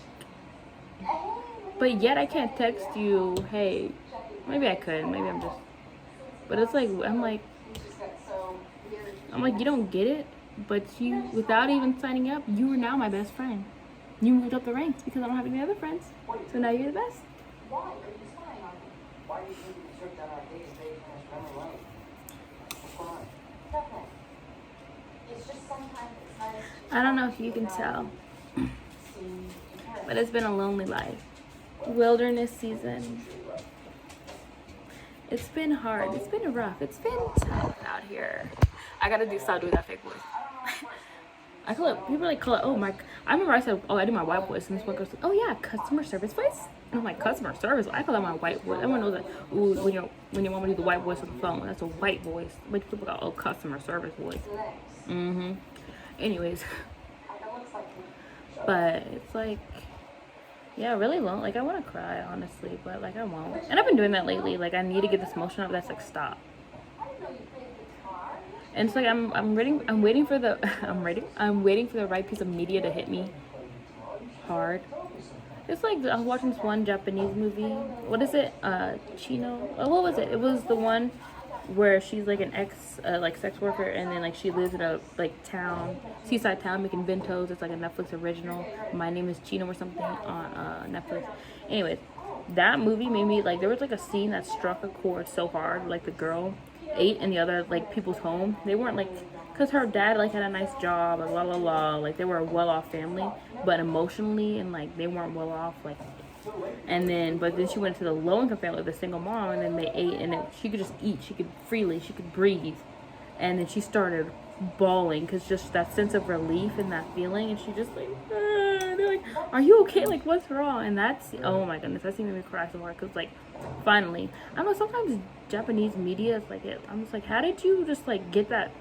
Speaker 1: but yet I can't text you, hey, maybe I could, maybe I'm just, but it's like, I'm like, you don't get it, but you, without even signing up, you are now my best friend. You moved up the ranks because I don't have any other friends, so now you're the best. I don't know if you can tell, but it's been a lonely life. Wilderness season. It's been hard. It's been rough. It's been tough out here. I gotta stop doing that fake voice. I call it, people like call it, oh my, I remember I said, oh, I do my white voice, and this one girl said, oh yeah, customer service voice? And I'm like, customer service? I call that my white voice. Everyone knows that, ooh, when your mama do the white voice on the phone, that's a white voice. But people go, oh, customer service voice. Anyways. But it's like, yeah, really long. Like, I want to cry, honestly, but like, I won't. And I've been doing that lately. Like, I need to get this motion up that's like, stop. And it's like, I'm waiting for the right piece of media to hit me hard. It's like, I was watching this one Japanese movie. What is it? Chino? Oh, what was it? It was the one where she's like an like sex worker, and then like she lives in a like seaside town making bentos. It's like a Netflix original. My Name is Chino or something on Netflix. Anyways, that movie made me like, there was like a scene that struck a chord so hard. Like the girl, ate in the other like people's home. They weren't like, because her dad like had a nice job, like la la la, like they were a well-off family, but emotionally and like they weren't well off, like. And then, but then she went to the low-income family, the single mom, and then they ate, and she could just eat, she could freely, she could breathe, and then she started bawling because just that sense of relief and that feeling, and she just like, they're like, are you okay, like what's wrong? And that's, oh my goodness, that's made me cry so hard because like finally, I don't know, sometimes Japanese media is like it, I'm just like, how did you just like get that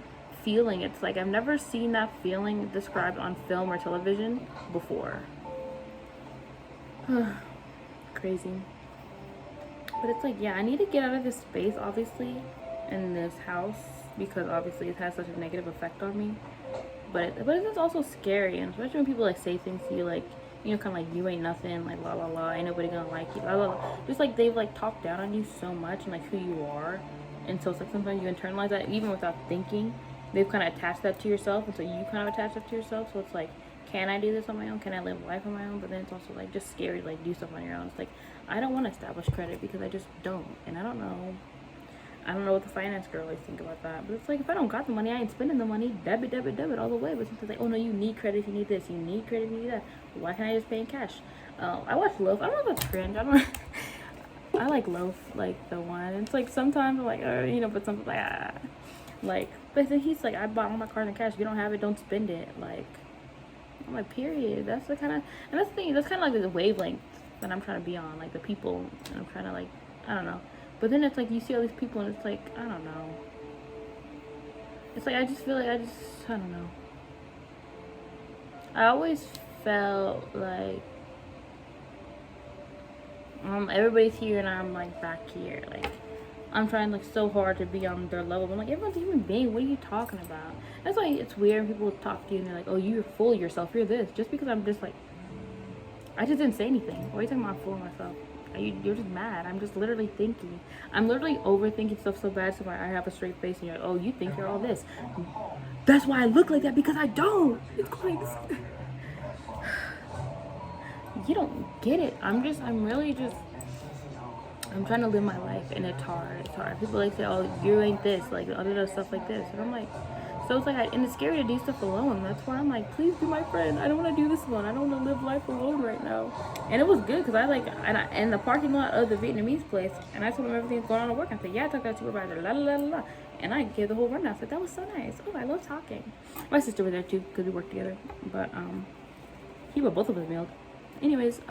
Speaker 1: feeling? It's like I've never seen that feeling described on film or television before. Crazy. But it's like, yeah, I need to get out of this space, obviously, in this house, because obviously it has such a negative effect on me. But it's also scary, and especially when people like say things to you like, you know, kind of like, you ain't nothing, like la la la, ain't nobody gonna like you, blah, blah, blah. Just like they've like talked down on you so much and like who you are, and so it's like sometimes you internalize that even without thinking. They've kind of attached that to yourself, and so you kind of attach that to yourself. So it's like, can I do this on my own? Can I live life on my own? But then it's also like just scary to like do stuff on your own. It's like, I don't want to establish credit because I just don't, and I don't know what the finance girl always think about that. But it's like, if I don't got the money, I ain't spending the money. Debit, debit, debit all the way. But sometimes like, oh no, you need credit if you need this. You need credit if you need that. Why can't I just pay in cash? I watch Loaf. I don't know if that's cringe. I don't. I like Loaf, like the one. It's like sometimes I'm like, you know, but sometimes like, like. But then he's like, I bought all my cars in cash. If you don't have it, don't spend it. Like, I'm like, period. That's the kind of, and that's the thing. That's kind of like the wavelength that I'm trying to be on. Like the people, and I'm trying to like, I don't know. But then it's like you see all these people, and it's like, I don't know. It's like I just feel like I don't know. I always felt like everybody's here and I'm like back here. Like I'm trying like so hard to be on their level. But I'm like, everyone's a human being. What are you talking about? That's why it's weird when people talk to you and they're like, oh, you're full of yourself. You're this. Just because I'm just like, I just didn't say anything. Why are you talking about fooling myself? You're just mad. I'm just literally thinking. I'm literally overthinking stuff so bad, so I have a straight face and you're like, oh, you think you're all this. That's why I look like that, because I don't. It's like, you don't get it. I'm trying to live my life, and it's hard. People like say, oh, you ain't this, like other stuff like this. And I'm like, so it's like, and it's scary to do stuff alone. That's why I'm like, please be my friend. I don't want to do this alone. I don't want to live life alone right now. And it was good because I like, in the parking lot of the Vietnamese place, and I told them everything's going on at work. I said, yeah, I talked to that supervisor, la la la la. And I gave the whole rundown. I said, that was so nice. Oh, I love talking. My sister was there too because we worked together. But he bought both of us meals. Anyways,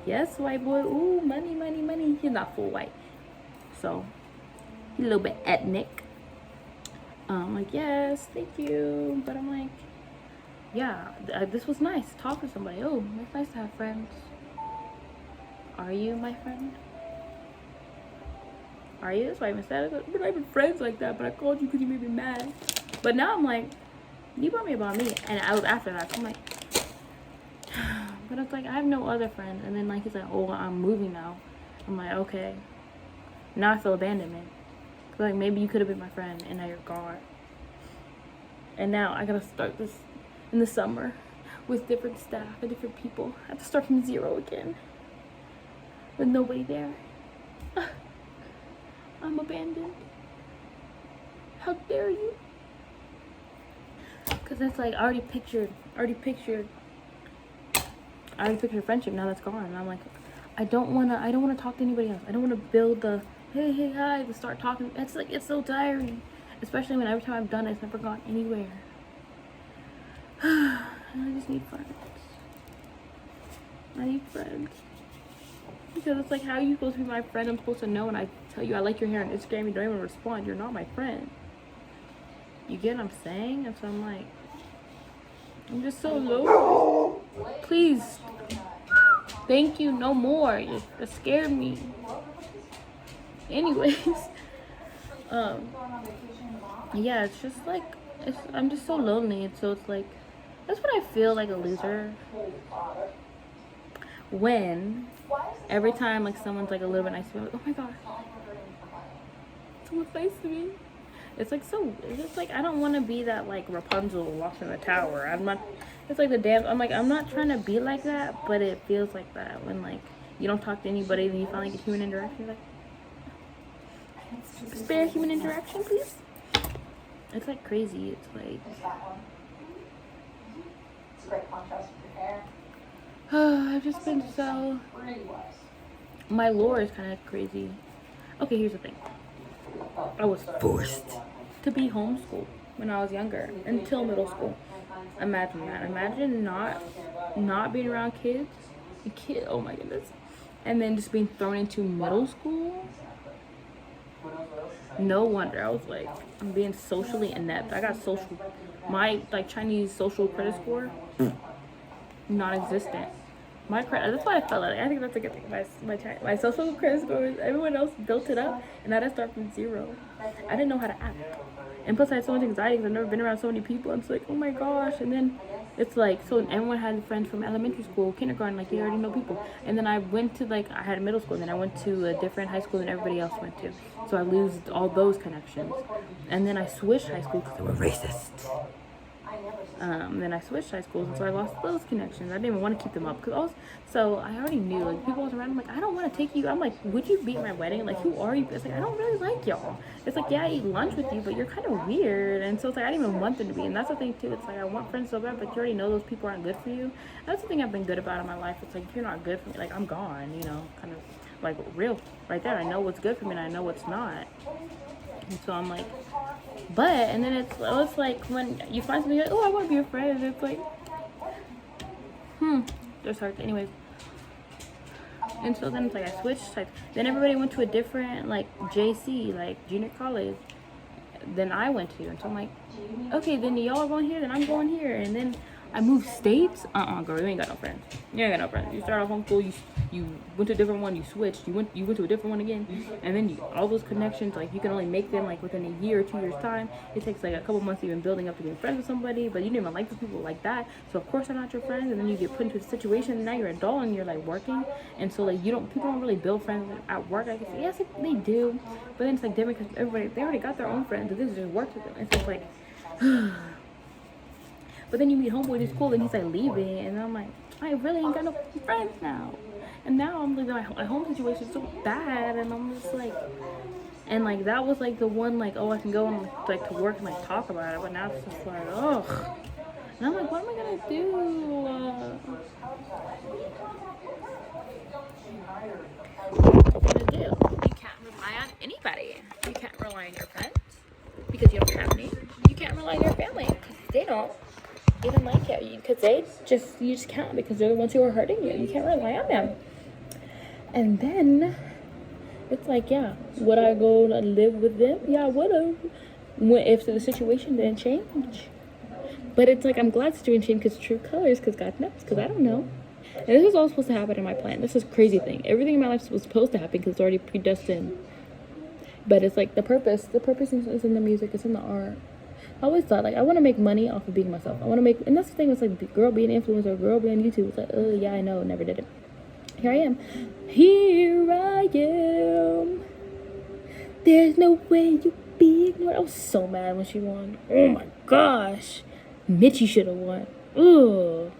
Speaker 1: yes, white boy. Ooh, money, money, money. He's not full white, so he's a little bit ethnic. Like, yes, thank you. But I'm like, yeah, this was nice. Talk to somebody. Oh, it's nice to have friends. Are you my friend? Are you? That's why I even said it. We're not even friends like that, but I called you because you made me mad. But now I'm like, you brought me about me. And I was after that. So I'm like, but it's like, I have no other friend. And then like, he's like, oh, I'm moving now. I'm like, okay. Now I feel abandonment. Like, maybe you could have been my friend, and now you're gone. And now I gotta start this in the summer with different staff and different people. I have to start from zero again with nobody there. I'm abandoned. How dare you? Because it's like, I already pictured friendship. Now that's gone. And I'm like, I don't wanna talk to anybody else. I don't wanna build the hey, hi, to start talking. It's like, it's so tiring. Especially when every time I've done it, it's never gone anywhere. I just need friends. I need friends. Because it's like, how are you supposed to be my friend? I'm supposed to know, and I tell you I like your hair on Instagram, you don't even respond. You're not my friend. You get what I'm saying? And so I'm like, I'm just so low. Please. Thank you, no more. It scared me. Anyways, yeah, it's just like, I'm just so lonely, and so it's like, that's when I feel like a loser, when every time like someone's like a little bit nice to me, I'm like, oh my god, someone's nice to me. It's like, so it's just like, I don't want to be that like Rapunzel lost in the tower. I'm not, it's like the damn, I'm like, I'm not trying to be like that, but it feels like that when like you don't talk to anybody, then you finally get human interaction. You're like, Spare human interaction, please. It's like crazy. It's like
Speaker 2: great contrast with your hair.
Speaker 1: I've just been so. My lore is kind of crazy. Okay, here's the thing. I was forced to be homeschooled when I was younger until middle school. Imagine that. Imagine not being around kids. Oh my goodness. And then just being thrown into middle school. No wonder I was like, I'm being socially inept. I got my like Chinese social credit score, non-existent. My credit, that's why I felt like, I think that's a good thing. My social credit score, everyone else built it up, and I had to start from zero. I didn't know how to act. And plus I had so much anxiety because I've never been around so many people. I'm just like, oh my gosh. And then it's like, so everyone had friends from elementary school, kindergarten, like you already know people. And then I went to I had middle school, and then I went to a different high school than everybody else went to. So I lose all those connections. And then I switched high school because they were racist. Then I switched high schools, and so I lost those connections. I didn't even want to keep them up so I already knew, like, people was around. I'm like, I don't want to take you. I'm like, would you be at my wedding? Like, who are you? It's like, I don't really like y'all. It's like, yeah, I eat lunch with you, but you're kind of weird. And so it's like, I didn't even want them to be. And that's the thing too. It's like, I want friends so bad, but you already know those people aren't good for you. That's the thing I've been good about in my life. It's like, if you're not good for me, like, I'm gone. You know, kind of like real right there. I know what's good for me, and I know what's not. And so I'm like, but, and then it's like when you find somebody like, oh, I want to be your friend, and it's like, there's hard. Anyways, and so then it's like I switched types. Then everybody went to a different, like, JC, like junior college, than I went to. And so I'm like, okay, then y'all are going here, then I'm going here. And then I moved states. Girl, you ain't got no friends. You ain't got no friends. You start off homeschool, you went to a different one, you switched, you went to a different one again, and then all those connections, like, you can only make them like within a year or 2 years time. It takes like a couple months even building up to being friends with somebody, but you didn't even like the people like that, so of course they're not your friends. And then you get put into a situation, and now you're an adult and you're like working, and so like people don't really build friends at work. I guess yes, they do, but then it's like different because they already got their own friends, but this is just work with them. And so it's like but then you meet homeboy in school, and he's like leaving, and I'm like, I really ain't got no friends now. And now I'm like, my home situation is so bad, and I'm just like, and like that was like the one, like, oh, I can go and like to work and like talk about it, but now it's just like, ugh. And I'm like, what am I gonna do? What are you gonna do? You can't rely on anybody. You can't rely on your friends because you don't have any. You can't rely on your family because they don't even like you, because you just can't, because they're the ones who are hurting you. You can't rely on them. And then it's like, yeah, would I go to live with them? Yeah, I would have, if the situation didn't change. But it's like, I'm glad the situation changed because true colors, because God knows, because I don't know. And this was all supposed to happen in my plan. This is a crazy thing. Everything in my life was supposed to happen because it's already predestined. But it's like the purpose is in the music, it's in the art. I always thought, like, I want to make money off of being myself. I want to make, and that's the thing, it's like, the girl being an influencer, girl being on YouTube. It's like, oh, yeah, I know, never did it. Here I am. Here I am. There's no way you be ignored. I was so mad when she won. Oh my gosh. Mitchie should have won. Ugh.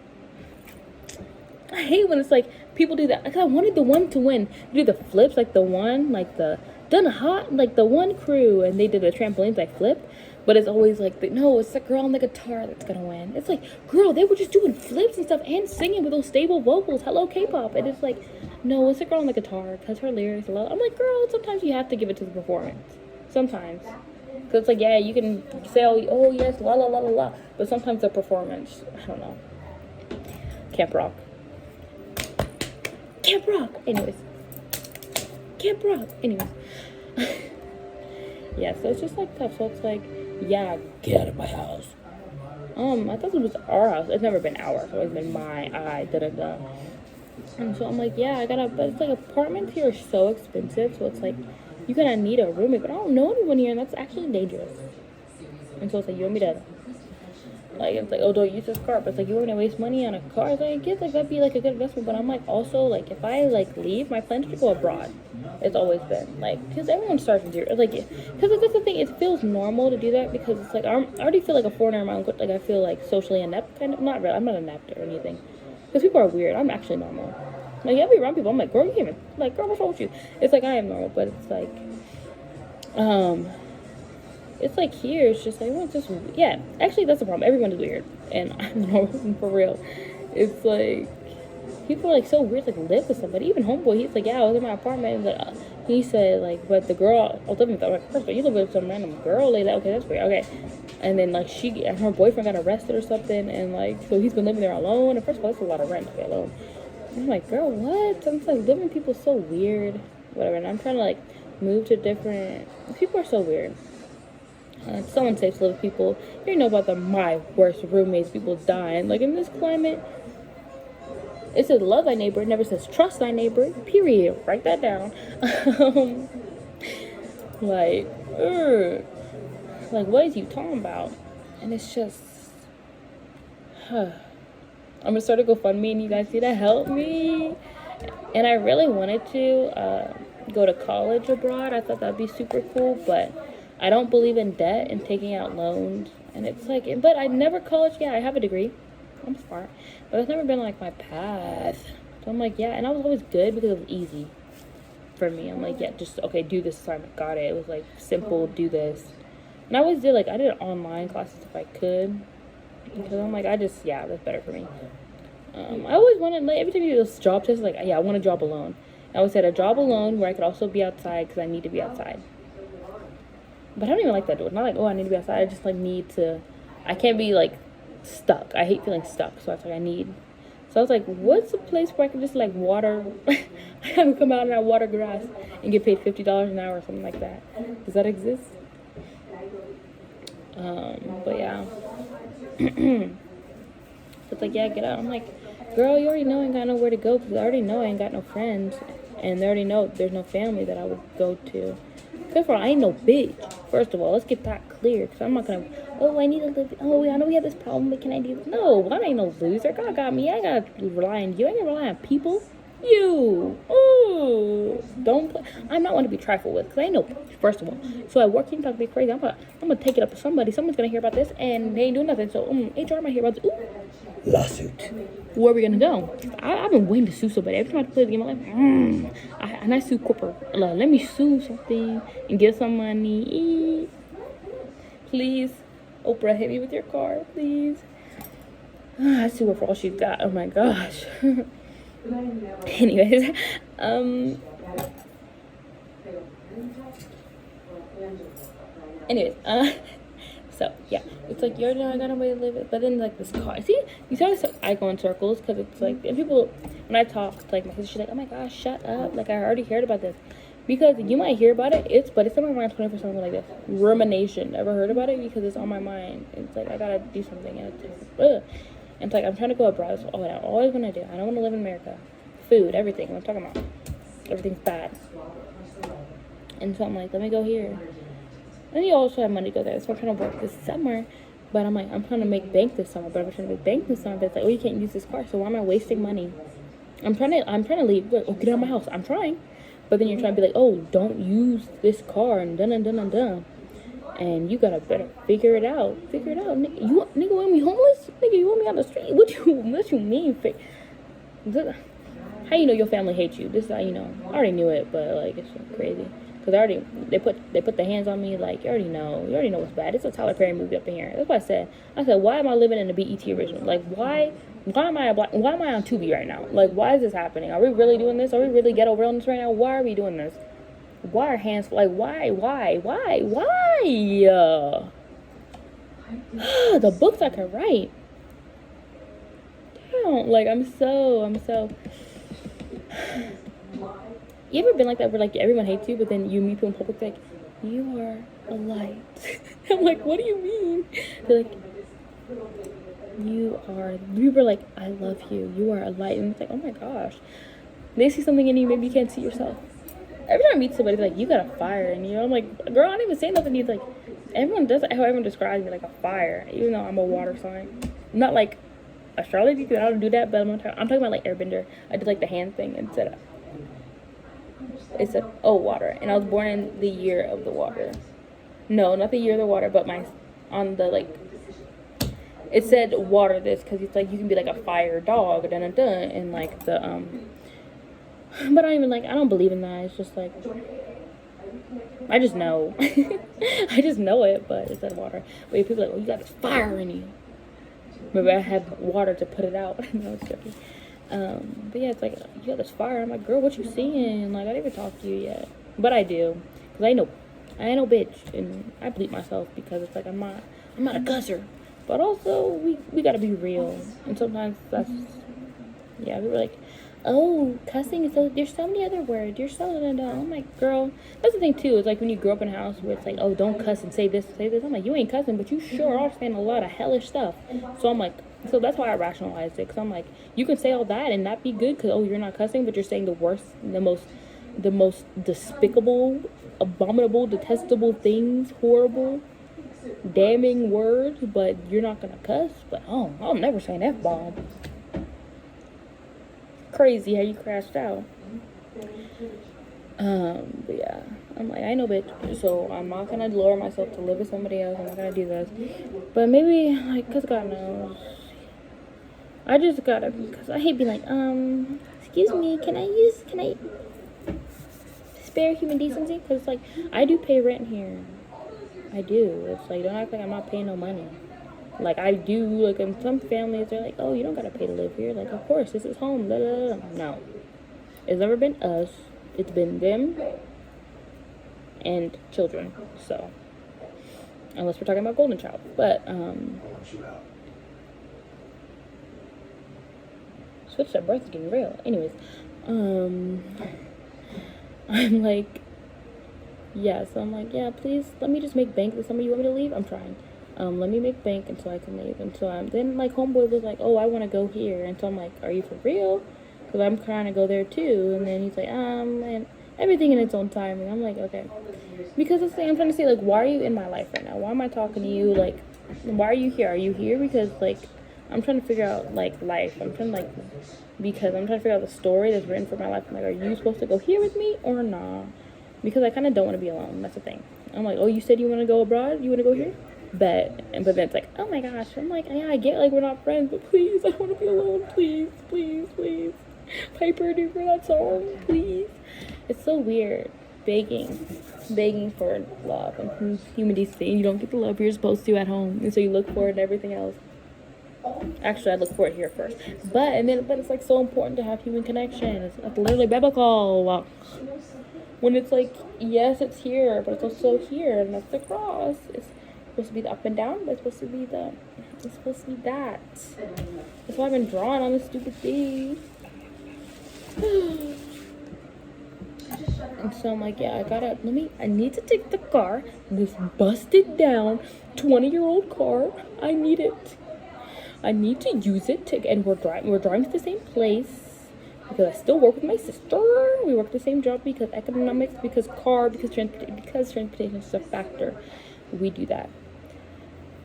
Speaker 1: I hate when it's like, people do that. Like, I wanted the one to win. You do the flips, like the one, like the, done hot, like the one crew, and they did the trampolines, like flip. But it's always like, no, it's the girl on the guitar that's gonna win. It's like, girl, they were just doing flips and stuff and singing with those stable vocals. Hello, K-pop. And it's like, no, it's the girl on the guitar because her lyrics. I'm like, girl, sometimes you have to give it to the performance. Sometimes. Because it's like, yeah, you can say, oh, yes, la, la, la, la, la. But sometimes the performance, I don't know. Camp Rock. Camp Rock. Anyways. Camp Rock. Anyways. Yeah, so it's just like tough. So it's like, yeah, get out of my house. I thought it was our house. It's never been ours. It's always been da-da-da. And so I'm like, yeah, but it's like apartments here are so expensive. So it's like, you kind of need a roommate, but I don't know anyone here, and that's actually dangerous. And so it's like, you want me to, like, it's like, oh, don't use this car. But it's like, you want me to waste money on a car? So I guess, like, that'd be, like, a good investment. But I'm like, also, like, if I, like, leave, my plan is to go abroad. It's always been, like, because everyone starts from zero. Like, because that's the thing, it feels normal to do that, because it's like, I already feel like a foreigner in my own, like, I feel, like, socially inept, kind of. Not really, I'm not inept or anything. Because people are weird. I'm actually normal. Like, I'll be around people, I'm like, girl, you can't even, like, girl, what's wrong with you? It's like, I am normal, but it's like, Um, it's like here, it's just like, well, it's just, yeah, actually, that's the problem. Everyone is weird, and I'm for real. It's like, people are like so weird, like live with somebody. Even homeboy, he's like, yeah, I was in my apartment, but he said, like, but the girl, I was living with, I'm like, first of all, you live with some random girl, like that, okay, that's weird, okay. And then, like, she and her boyfriend got arrested or something, and, like, so he's been living there alone, and first of all, that's a lot of rent to be alone. And I'm like, girl, what? I'm just like, living with people is so weird, whatever, and I'm trying to, like, move to different, people are so weird. It's so unsafe to live with people. You know about my worst roommates, people dying. Like, in this climate, it says love thy neighbor. It never says trust thy neighbor. Period. Write that down. like, like, what is you talking about? And it's just, I'm gonna start a GoFundMe, and you guys need to help me. And I really wanted to go to college abroad. I thought that'd be super cool, but I don't believe in debt and taking out loans. And it's like, but I never college. Yeah, I have a degree. I'm smart. But it's never been like my path. So I'm like, yeah. And I was always good because it was easy for me. I'm like, yeah, just, okay, do this assignment. Got it. It was like simple, do this. And I always did, like, I did online classes if I could. Because I'm like, yeah, that's better for me. I always wanted, like, every time you do this job test, like, yeah, I want a job alone. I always said a job alone where I could also be outside because I need to be outside. But I don't even like that door. It's not like, oh, I need to be outside. I just, like, need to, I can't be, like, stuck. I hate feeling stuck. So I was like, so I was like, what's a place where I can just, like, water, I can come out and I water grass and get paid $50 an hour or something like that. Does that exist? But yeah. It's like, yeah, get out. I'm like, girl, you already know I ain't got nowhere to go because I already know I ain't got no friends. And they already know there's no family that I would go to. First of all, I ain't no bitch. First of all, let's get that clear. Because I'm not going to, oh, I need to live. Oh, I know we have this problem, but can I do this? No, I ain't no loser. God got me. I ain't got to rely on you. I ain't going to rely on people. You. Ooh. Don't play. I'm not one to be trifled with. Because I ain't no, first of all. So at work, you talk to me crazy. I'm going to take it up to somebody. Someone's going to hear about this. And they ain't doing nothing. So HR might hear about this. Ooh. Lawsuit. Where are we gonna go? I've been waiting to sue somebody. Every time I play the game, I'm like, and I sue corporate. Let me sue something and get some money. Please, Oprah, hit me with your car, please. I sue her for all she's got. Oh my gosh. Anyways, so yeah, it's like, you already know I got a way to live it. But then, like, this car, see, you see how I go in circles because it's like, and people, when I talk to, like, my sister, she's like, oh my gosh, shut up, like, I already heard about this. Because you might hear about it, but it's on my mind 24/7, like this rumination. Never heard about it because it's on my mind. It's like, I gotta do something, and it's like, I'm trying to go abroad. That's all I always want to do. I don't want to live in America. Food, everything. What I'm talking about, everything's bad. And so I'm like, let me go here. And you also have money to go there. So I'm trying to work this summer. But I'm like, I'm trying to make bank this summer. But I'm trying to make bank this summer. But it's like, oh, you can't use this car. So why am I wasting money? I'm trying to leave. Oh, get out of my house. I'm trying. But then you're trying to be like, oh, don't use this car and dun. And you gotta better figure it out. Nigga want me homeless? Nigga, you want me on the street? What you mean? How you know your family hates you? This is how you know. I already knew it, but like, it's crazy. Because they put their hands on me, like, you already know what's bad. It's a Tyler Perry movie up in here. That's what I said, why am I living in the BET original? Like, why am I on Tubi right now? Like, why is this happening? Are we really doing this? Are we really ghetto realness right now? Why are we doing this? Why are hands, like, why? The books I could write. Damn, like, I'm so. You ever been like that where, like, everyone hates you, but then you meet people in public, like, you are a light. I'm like, what do you mean? They're like, you were like, I love you. You are a light. And it's like, oh my gosh. They see something in you, maybe you can't see yourself. Every time I meet somebody, they're like, you got a fire in you. I'm like, girl, I didn't even say nothing to you. Like, everyone does how everyone describes me, like a fire, even though I'm a water sign. Not like astrology, because I don't do that, but I'm talking about like airbender. I did like the hand thing and it said, oh, water. And I was born in the year of the water. No, not the year of the water, but it said water this, because it's like, you can be like a fire dog, and like the, but I don't believe in that. It's just like, I just know. I just know it, but it's that water. But people are like, oh, you got this fire in you. Maybe I have water to put it out. No, it's joking. But yeah, it's like, you got this fire. I'm like, girl, what you seeing? Like, I didn't even talk to you yet. But I do. Because I ain't no bitch. And I bleep myself because it's like, I'm not a cusser. But also, we gotta be real. And sometimes that's, yeah, we were like, oh, cussing is so, there's so many other words. You're so, I'm like, girl, that's the thing too. It's like when you grow up in a house where it's like, oh, don't cuss and say this, say this. I'm like, you ain't cussing, but you sure are saying a lot of hellish stuff. So I'm like, so that's why I rationalized it. Because I'm like, you can say all that and not be good because, oh, you're not cussing, but you're saying the worst, the most despicable, abominable, detestable things, horrible, damning words, but you're not gonna cuss. But oh, I'm never saying F-bomb. Crazy how you crashed out. But yeah, I'm like, I know, bitch. So I'm not gonna lower myself to live with somebody else. I'm not gonna do this. But maybe, like, cause God knows, I just gotta, cause I hate being like, excuse me, can I spare human decency? Cause like, I do pay rent here. I do. It's like, don't act like I'm not paying no money. Like, I do, like, in some families, they're like, oh, you don't gotta pay to live here. Like, of course, this is home, blah, blah, blah. No. It's never been us. It's been them and children. So, unless we're talking about golden child. But, switch that birth is getting real. Anyways, I'm like, yeah, so I'm like, yeah, please, let me just make bank with somebody. You want me to leave? I'm trying. Let me make bank until I can leave. Until then, like, homeboy was like, oh, I want to go here. And so I'm like, are you for real? Because I'm trying to go there too. And then he's like, and everything in its own time. And I'm like, okay. Because that's the thing I'm trying to say, like, why are you in my life right now? Why am I talking to you? Like, why are you here? Are you here because, like, I'm trying to figure out, like, life. Because I'm trying to figure out the story that's written for my life. I'm like, are you supposed to go here with me or not? Because I kind of don't want to be alone. That's the thing. I'm like, oh, you said you want to go abroad? You want to go here? But then it's like, oh my gosh. I'm like, yeah, I get, like, we're not friends, but please, I want to be alone. Please, please, please. Piper, do for that song, please. It's so weird. Begging for love and human decency. You don't get the love you're supposed to at home. And so you look for it and everything else. Actually, I look for it here first. But it's, like, so important to have human connection. It's like literally biblical. When it's like, yes, it's here, but it's also here, and that's the cross. It's supposed to be the up and down, but it's supposed to be that. That's why I've been drawing on this stupid thing. And so I'm like, yeah, I need to take the car, this busted down 20-year-old car. I need it. I need to use it and we're driving to the same place. Because I still work with my sister. We work the same job because economics, because transportation is a factor. We do that.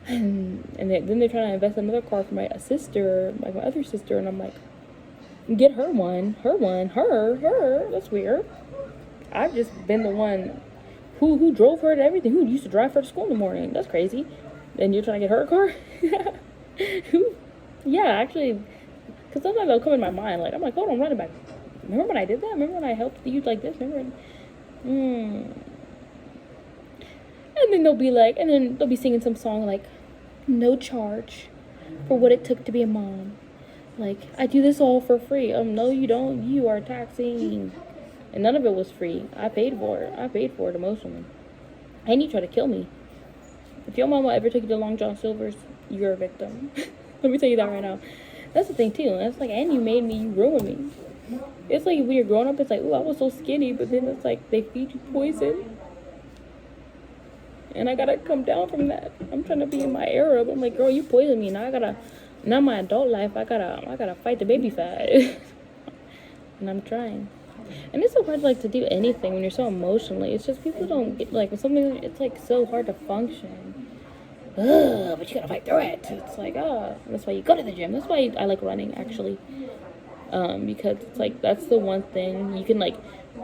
Speaker 1: And then they're trying to invest in another car for my sister, like my other sister, and I'm like, get her one. That's weird. I've just been the one who drove her to everything. Who used to drive her to school in the morning. That's crazy. And you're trying to get her a car? Yeah, actually. Because sometimes they'll come in my mind, like, I'm like, hold on, run it back. Remember when I did that? Remember when I helped you like this? Remember? And then they'll be singing some song like, no charge for what it took to be a mom. Like, I do this all for free. No, you don't. You are taxing. And none of it was free. I paid for it emotionally. And you try to kill me. If your mama ever took you to Long John Silver's, you're a victim. Let me tell you that right now. That's the thing too. It's like, and you ruined me. It's like when you're growing up, it's like, oh, I was so skinny, but then it's like they feed you poison, and I gotta come down from that. I'm trying to be in my era, but I'm like, girl, you poisoned me. Now my adult life, I gotta fight the baby fat, and I'm trying. And it's so hard, like, to do anything when you're so emotionally. It's just people don't get, like, with something. It's like so hard to function. But you gotta fight through it. It's like, that's why you go to the gym. That's why I like running, actually. Because it's like, that's the one thing you can, like,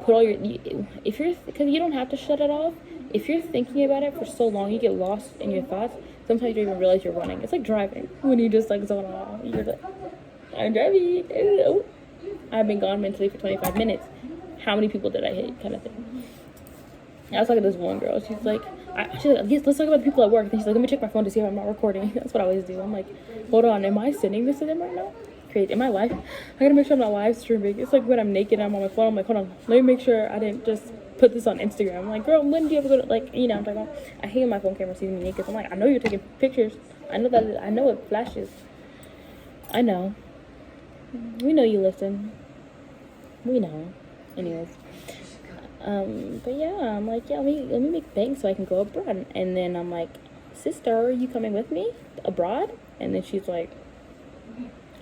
Speaker 1: put all because you don't have to shut it off. If you're thinking about it for so long, you get lost in your thoughts. Sometimes you don't even realize you're running. It's like driving. When you just, like, zone off. You're like, I'm driving. I've been gone mentally for 25 minutes. How many people did I hit? Kind of thing. I was talking to this one girl. She's like, yes, let's talk about the people at work. And she's like, let me check my phone to see if I'm not recording. That's what I always do. I'm like, hold on, am I sending this to them right now? Crazy. Am I live? I gotta make sure I'm not live streaming. It's like when I'm naked and I'm on my phone. I'm like, hold on, let me make sure I didn't just put this on Instagram. I'm like, girl, when do you ever go to, like, you know, I'm talking about, I hate when my phone camera sees me naked. I'm like, I know you're taking pictures. I know it flashes. I know. We know you listen. We know. Anyways. But yeah, I'm like, yeah, let me make bank so I can go abroad. And then I'm like, sister, are you coming with me abroad? And then she's like,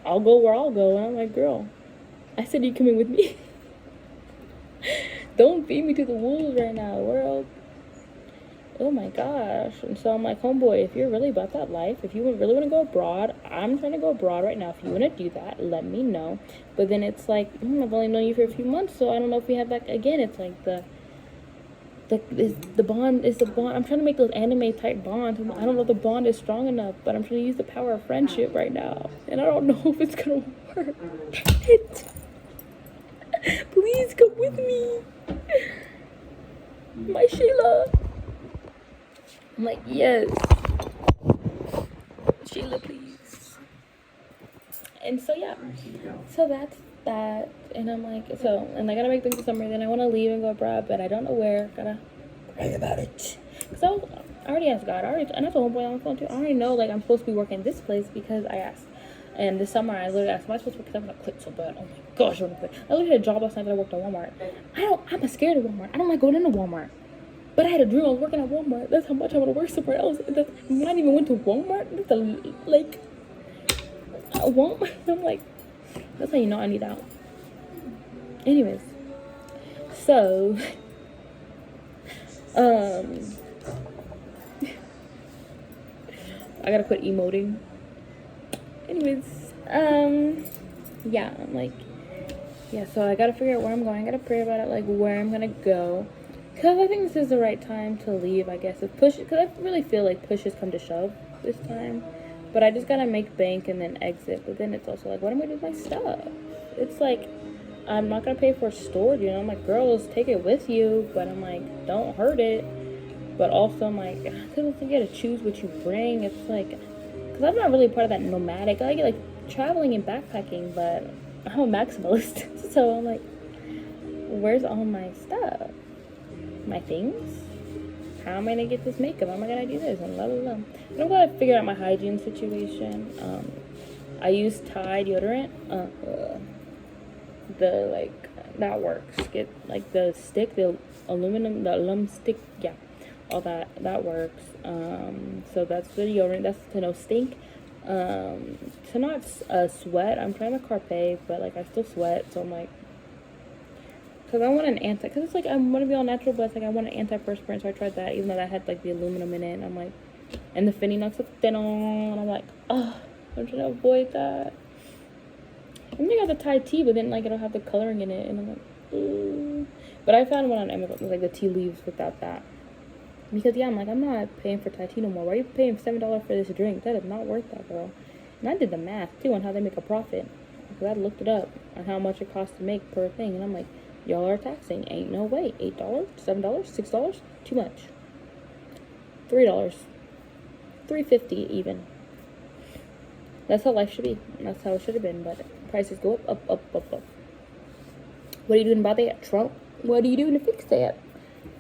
Speaker 1: I'll go where I'll go. And I'm like, girl, I said, you coming with me? Don't feed me to the wolves right now, world. Oh my gosh. And so I'm like, homeboy, if you're really about that life, if you really want to go abroad, I'm trying to go abroad right now. If you want to do that, let me know. But then it's like, I've only known you for a few months, so I don't know if we have that again. It's like the bond is the bond. I'm trying to make those anime type bonds. I don't know if the bond is strong enough, but I'm trying to use the power of friendship right now. And I don't know if it's gonna work. Please come with me. My Sheila. I'm like, yes. Sheila, please. And so, yeah. So that's that. And I'm like, and I gotta make things this summer. Then I want to leave and go abroad, but I don't know where. Gotta pray about it. So I already asked God. And I told homeboy on the phone too. I already know, like, I'm supposed to be working this place because I asked. And this summer, I literally asked, am I supposed to work? Because I'm gonna quit so bad. Oh my gosh, I'm gonna quit. I literally had a job last night that I worked at Walmart. I'm scared of Walmart. I don't like going into Walmart. But I had a dream I was working at Walmart. That's how much I want to work somewhere else. When I even went to Walmart, Walmart. I'm like, that's how you know I need out. Anyways, so, I gotta quit emoting. Anyways, yeah, I'm like, yeah, so I gotta figure out where I'm going. I gotta pray about it, like, where I'm gonna go. Because I think this is the right time to leave, I guess. Because I really feel like push has come to shove this time. But I just gotta make bank and then exit. But then it's also like, what am I gonna do with my stuff? It's like, I'm not gonna pay for storage, you know? I'm like, girls, take it with you. But I'm like, don't hurt it. But also, I'm like, because you gotta choose what you bring. It's like, because I'm not really part of that nomadic. I like traveling and backpacking, but I'm a maximalist. So I'm like, where's all my stuff? My things? How am I gonna get this makeup? How am I gonna do this? And blah, blah, blah. And I'm glad I figured out my hygiene situation. I use Tide deodorant. That works. Get, like, the stick, the alum stick, yeah. All that works. So that's the deodorant. That's to no stink. To not sweat. I'm trying the Carpe, but, like, I still sweat. So I'm like, because I want an because it's like, I want to be all natural, but it's like, I want an antiperspirant, so I tried that, even though that had, like, the aluminum in it, and I'm like, and the Pheninox of Phenol, and I'm like, oh, I'm trying to avoid that. And they got the Thai tea, but then, like, it'll have the coloring in it, and I'm like, ooh. But I found one on Amazon, like, the tea leaves without that. Because, yeah, I'm like, I'm not paying for Thai tea no more. Why are you paying $7 for this drink? That is not worth that, girl. And I did the math, too, on how they make a profit. Because I looked it up on how much it costs to make per thing, and I'm like, y'all are taxing. Ain't no way. $8, $7, $6, too much. $3, $3.50 even. That's how life should be. That's how it should have been. But prices go up. What are you doing about that, Trump? What are you doing to fix that?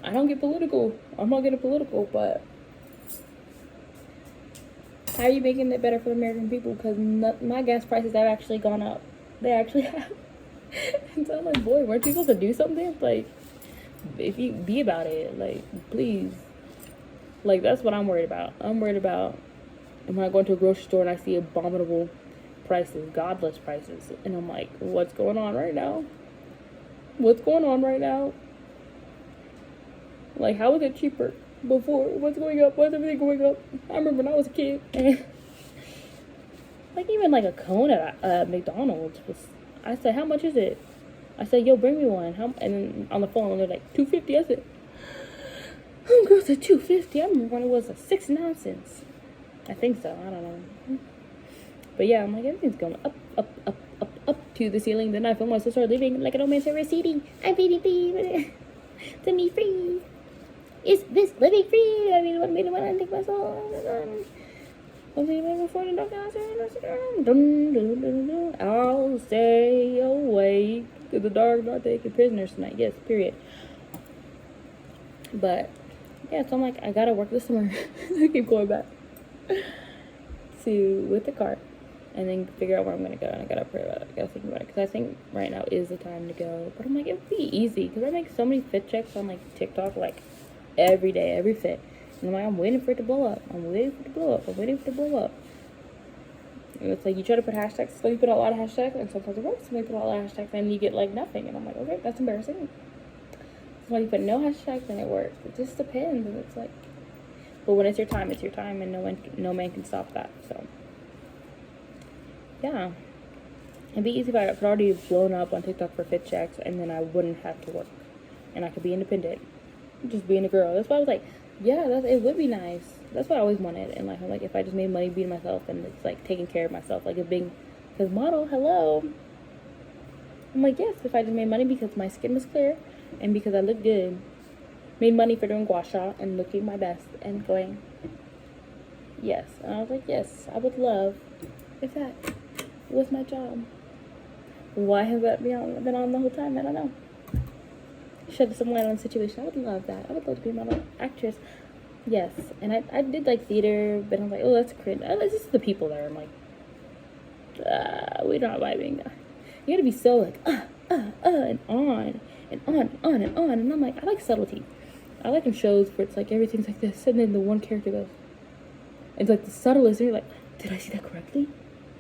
Speaker 1: I don't get political. I'm not getting political, but how are you making it better for the American people? Because my gas prices have actually gone up. They actually have. And so I'm like, boy, weren't you supposed to do something? Like, if you be about it, like, please. Like, that's what I'm worried about. I'm worried about when I go into a grocery store and I see abominable prices, godless prices. And I'm like, what's going on right now? What's going on right now? Like, how was it cheaper before? What's going up? What's everything going up? I remember when I was a kid. Like, even like a cone at McDonald's was, I said, how much is it? I said, yo, bring me one. And then on the phone, they're like, $2.50. I said, oh, girl said $2.50. I remember when it was 69 cents. I think so. I don't know. But yeah, I'm like, everything's going up to the ceiling. Then I feel my sister living like an old man said, receding. I'm feeding, please. To me free. Is this living free? I mean, what made it when I take my soul? I'll stay awake in the dark, not taking prisoners tonight. Yes, period. But yeah, so I'm like, I gotta work this summer. I keep going back to with the cart, and then figure out where I'm gonna go. And I gotta pray about it. I gotta think about it, because I think right now is the time to go. But I'm like, it would be easy, because I make so many fit checks on like TikTok, like every day, every fit. And I'm like, I'm waiting for it to blow up. I'm waiting for it to blow up. I'm waiting for it to blow up. And it's like, you try to put hashtags, so you put a lot of hashtags, and sometimes it works. Sometimes you put a lot of hashtags, and you get like nothing. And I'm like, okay, that's embarrassing. So when you put no hashtags, then it works. It just depends. And it's like, but when it's your time, and no man can stop that. So yeah, it'd be easy if I could already blown up on TikTok for fit checks, and then I wouldn't have to work, and I could be independent, just being a girl. That's why I was like, yeah, it would be nice. That's what I always wanted. And like, I'm like, if I just made money being myself, and it's like taking care of myself, like it being, because model, hello. I'm like, yes, if I just made money because my skin was clear, and because I looked good, made money for doing gua sha and looking my best and going, yes. And I was like, yes, I would love if that was my job. Why has that been on the whole time? I don't know. Shed some light on the situation. I would love that. I would love to be a model, actress. Yes. And I did like theater, but I'm like, oh, that's cringe. It's just the people there. I'm like, we're not vibing. You gotta be so like, and on, and on, and on, and on. And I'm like, I like subtlety. I like in shows where it's like everything's like this, and then the one character goes, it's like the subtlest, and you're like, did I see that correctly?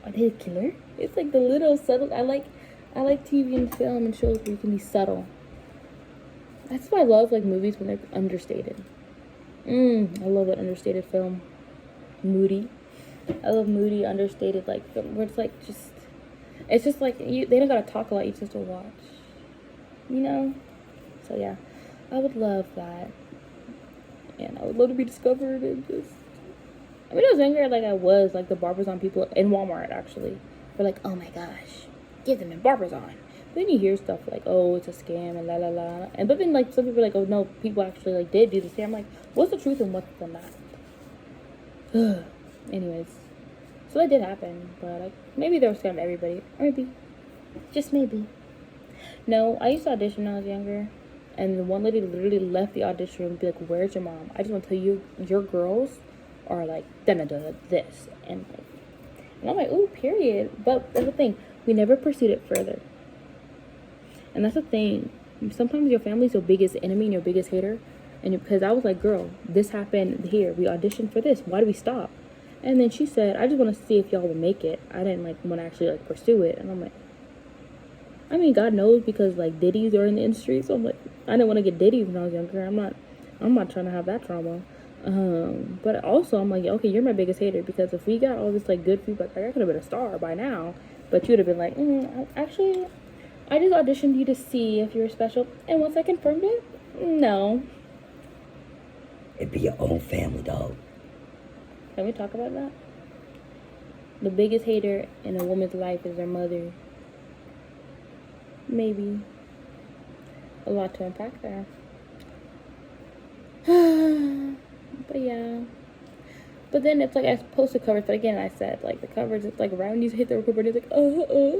Speaker 1: Are they a killer? It's like the little subtle. I like TV and film and shows where you can be subtle. That's why I love like movies when they're understated. I love that understated film. Moody. I love moody, understated like film where it's like it's just like they don't gotta talk a lot. You just have to watch. You know. So yeah, I would love that, and I would love to be discovered and just. I mean, I was younger, like I was like the Barbizon people in Walmart actually. They're like, oh my gosh, give them in Barbizon. Then you hear stuff like, oh, it's a scam and la la la. And but then like some people are like, oh no, people actually like did do the scam. I'm like, what's the truth and what's the not? Anyways, so that did happen, but like maybe they were scamming everybody, or maybe, just maybe. No, I used to audition when I was younger, and the one lady literally left the audition room and be like, where's your mom? I just want to tell you, your girls are like this, and I'm like, ooh, period. But that's the thing, we never pursued it further. And that's the thing. Sometimes your family's your biggest enemy and your biggest hater. And because I was like, girl, this happened here. We auditioned for this. Why do we stop? And then she said, I just want to see if y'all will make it. I didn't like want to actually like pursue it. And I'm like, I mean, God knows, because like Diddy's are in the industry. So I'm like, I didn't want to get Diddy when I was younger. I'm not trying to have that trauma. But also I'm like, okay, you're my biggest hater, because if we got all this like good feedback, like I could have been a star by now. But you would have been like, actually, I just auditioned you to see if you were special, and once I confirmed it, no.
Speaker 3: It'd be your own family, dog.
Speaker 1: Can we talk about that? The biggest hater in a woman's life is their mother. Maybe. A lot to unpack there. But yeah. But then it's like I posted covers, but again, I said like the covers, it's like around you hit the record button, it's like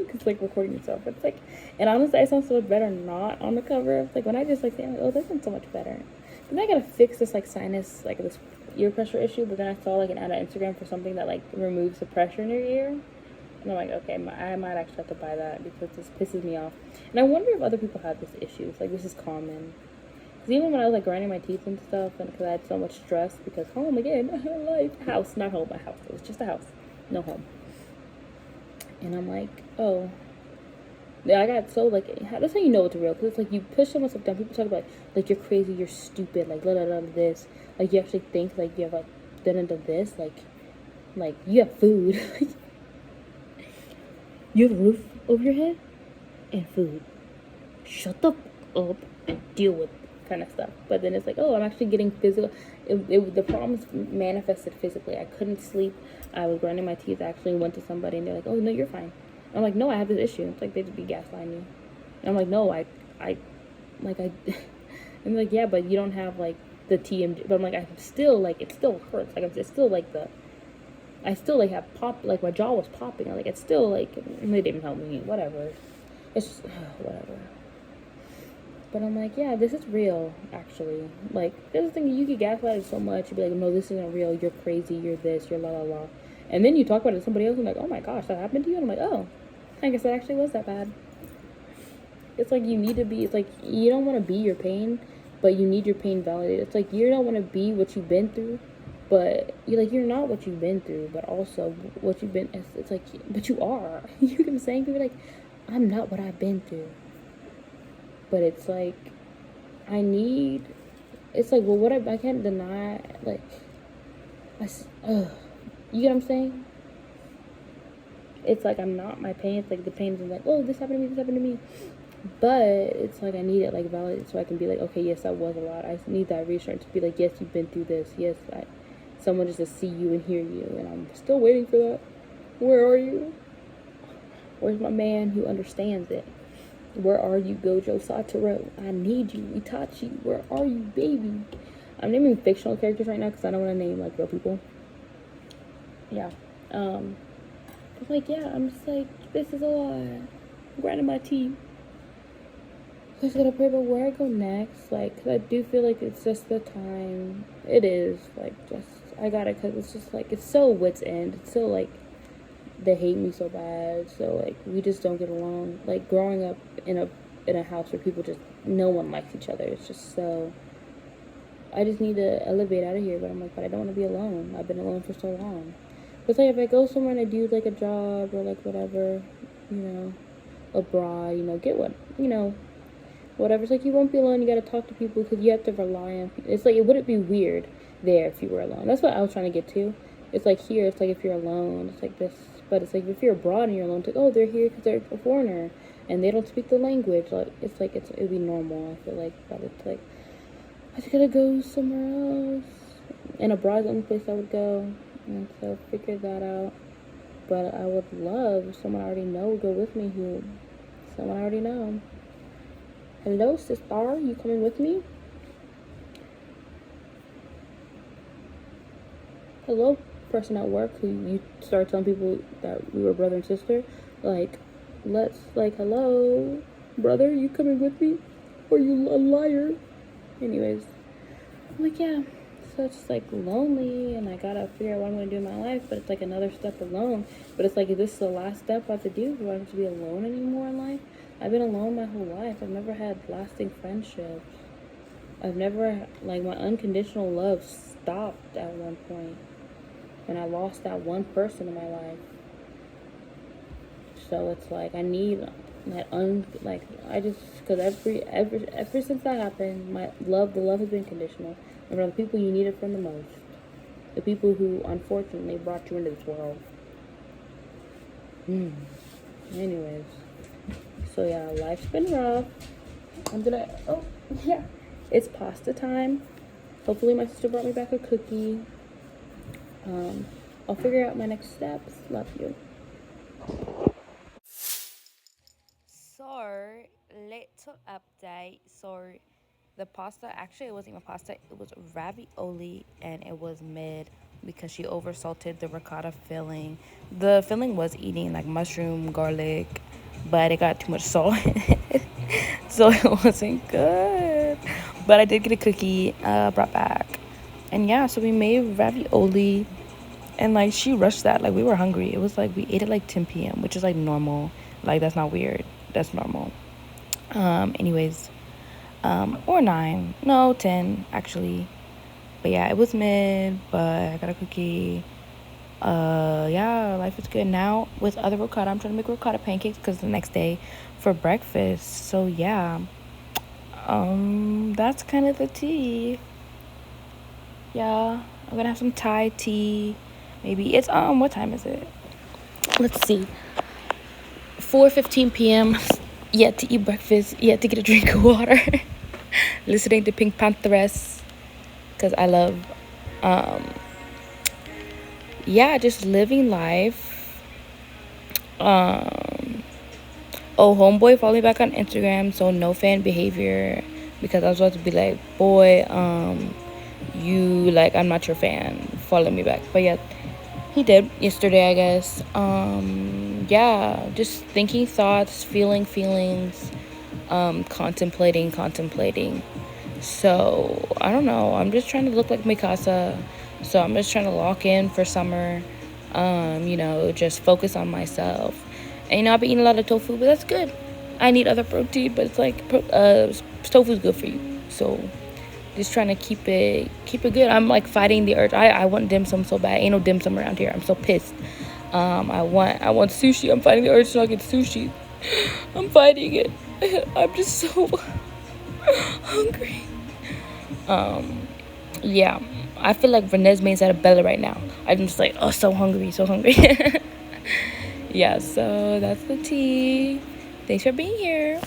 Speaker 1: because like recording yourself. But it's like, and honestly, I sound so much better not on the cover. It's like when I just like say, oh, this sounds so much better. Then I gotta fix this like sinus, like this ear pressure issue. But then I saw like an ad on Instagram for something that like removes the pressure in your ear, and I'm like, okay, I might actually have to buy that, because this pisses me off. And I wonder if other people have this issue. It's like this is common. Even when I was like grinding my teeth and stuff, and because I had so much stress, because home again, life, house, not home, a house. It was just a house, no home. And I'm like, oh, yeah, I got so like, that's how you know it's real, because it's like you push so much stuff down. People talk about like you're crazy, you're stupid, like this, like you actually think like you have like this, like you have food, you have a roof over your head and food. Shut the fuck up and deal with it. Kind of stuff. But then it's like, oh, I'm actually getting physical. The problems manifested physically. I couldn't sleep. I was grinding my teeth. I actually went to somebody and they're like, oh no, you're fine. I'm like, no, I have this issue. It's like they just be gaslighting me. And I'm like, no, I and they're like, yeah, but you don't have like the TMJ, but I'm like, I'm still like, it still hurts. Like, it's still like I still like have pop, like my jaw was popping. Like, it's still like, they didn't help me, whatever. It's just, whatever. But I'm like, yeah, this is real, actually. Like, there's the thing, you get gaslighted so much, you'd be like, no, this isn't real, you're crazy, you're this, you're la la la. And then you talk about it to somebody else, and like, oh my gosh, that happened to you? And I'm like, oh, I guess it actually was that bad. It's like, you need to be, it's like, you don't want to be your pain, but you need your pain validated. It's like, you don't want to be what you've been through, but you're not what you've been through, but also what you've been, it's like, but you are. You know what I'm saying? People are like, I'm not what I've been through. But it's like, it's like, well, I can't deny, like, you get what I'm saying? It's like, I'm not my pain. It's like, the pain is like, oh, this happened to me, this happened to me. But it's like, I need it, like, validated so I can be like, okay, yes, that was a lot. I need that reassurance to be like, yes, you've been through this. Yes, someone just to see you and hear you. And I'm still waiting for that. Where are you? Where's my man who understands it? Where are you, Gojo Satoru? I need you. Itachi, where are you, baby? I'm naming fictional characters right now because I don't want to name, like, real people. Yeah. But, like, yeah, I'm just like, this is a lot. I'm grinding my teeth. I just gotta pray about where I go next. Like, because I do feel like it's just the time. It is. Like, just, I got it because it's just, like, it's so wit's end. It's so, like, they hate me so bad, so like we just don't get along. Like growing up in a house where people just, no one likes each other, it's just so, I just need to elevate out of here. But I'm like, but I don't want to be alone. I've been alone for so long. But it's like, if I go somewhere and I do like a job or like whatever, you know, abroad, you know, get what, you know, whatever. It's like, you won't be alone. You got to talk to people because you have to rely on people. It's like, it wouldn't be weird there if you were alone. That's what I was trying to get to. It's like here, it's like if you're alone, it's like this. But it's like, if you're abroad and you're alone, it's like, oh, they're here because they're a foreigner and they don't speak the language. Like, it's like, it'd be normal, I feel like. But it's like, I just gotta go somewhere else. And abroad is the only place I would go. And so figure that out. But I would love if someone I already know would go with me, someone I already know. Hello, sister, you coming with me? Hello, person at work who you started telling people that we were brother and sister. Like, hello, brother, you coming with me? Or you a liar? Anyways, I'm like, yeah. So it's just like lonely, and I gotta figure out what I'm gonna do in my life. But it's like another step alone. But it's like, is this the last step I have to do? Do I have to be alone anymore in life? I've been alone my whole life. I've never had lasting friendships. I've never, like, my unconditional love stopped at one point when I lost that one person in my life. So it's like, I need that because ever since that happened, the love has been conditional. And for the people you need it from the most, the people who unfortunately brought you into this world. Anyways, so yeah, life's been rough. It's pasta time. Hopefully my sister brought me back a cookie. I'll figure out my next steps. Love you. So, little update. So, the pasta, actually, it wasn't even pasta. It was ravioli, and it was mid because she oversalted the ricotta filling. The filling was eating like mushroom, garlic, but it got too much salt in it. So, it wasn't good. But I did get a cookie brought back. And yeah, so we made ravioli. And, like, she rushed that. Like, we were hungry. It was, like, we ate at, like, 10 p.m., which is, like, normal. Like, that's not weird. That's normal. Anyways. Or 9. No, 10, actually. But, yeah, it was mid. But I got a cookie. Yeah, life is good. Now, with other ricotta, I'm trying to make ricotta pancakes because the next day for breakfast. So, yeah. That's kind of the tea. Yeah. I'm gonna have some Thai tea. Maybe it's what time is it? Let's see. 4:15 p.m. Yet to eat breakfast. Yet to get a drink of water. Listening to Pink Pantheress, because I love just living life. Homeboy followed me back on Instagram, so no fan behavior, because I was about to be like, boy, you like I'm not your fan, follow me back. But yeah, he did yesterday, I guess. Yeah, just thinking thoughts, feeling feelings, contemplating. So I don't know, I'm just trying to look like Mikasa. So I'm just trying to lock in for summer. Just focus on myself. And I've been eating a lot of tofu, but that's good. I need other protein, but it's like tofu's good for you. So just trying to keep it good. I'm like fighting the urge. I want dim sum so bad. Ain't no dim sum around here. I'm so pissed. I want sushi. I'm fighting the urge to not get sushi. I'm fighting it. I'm just so hungry. Yeah. I feel like Renesmee's at a belly right now. I'm just like, oh, so hungry. Yeah, so that's the tea. Thanks for being here.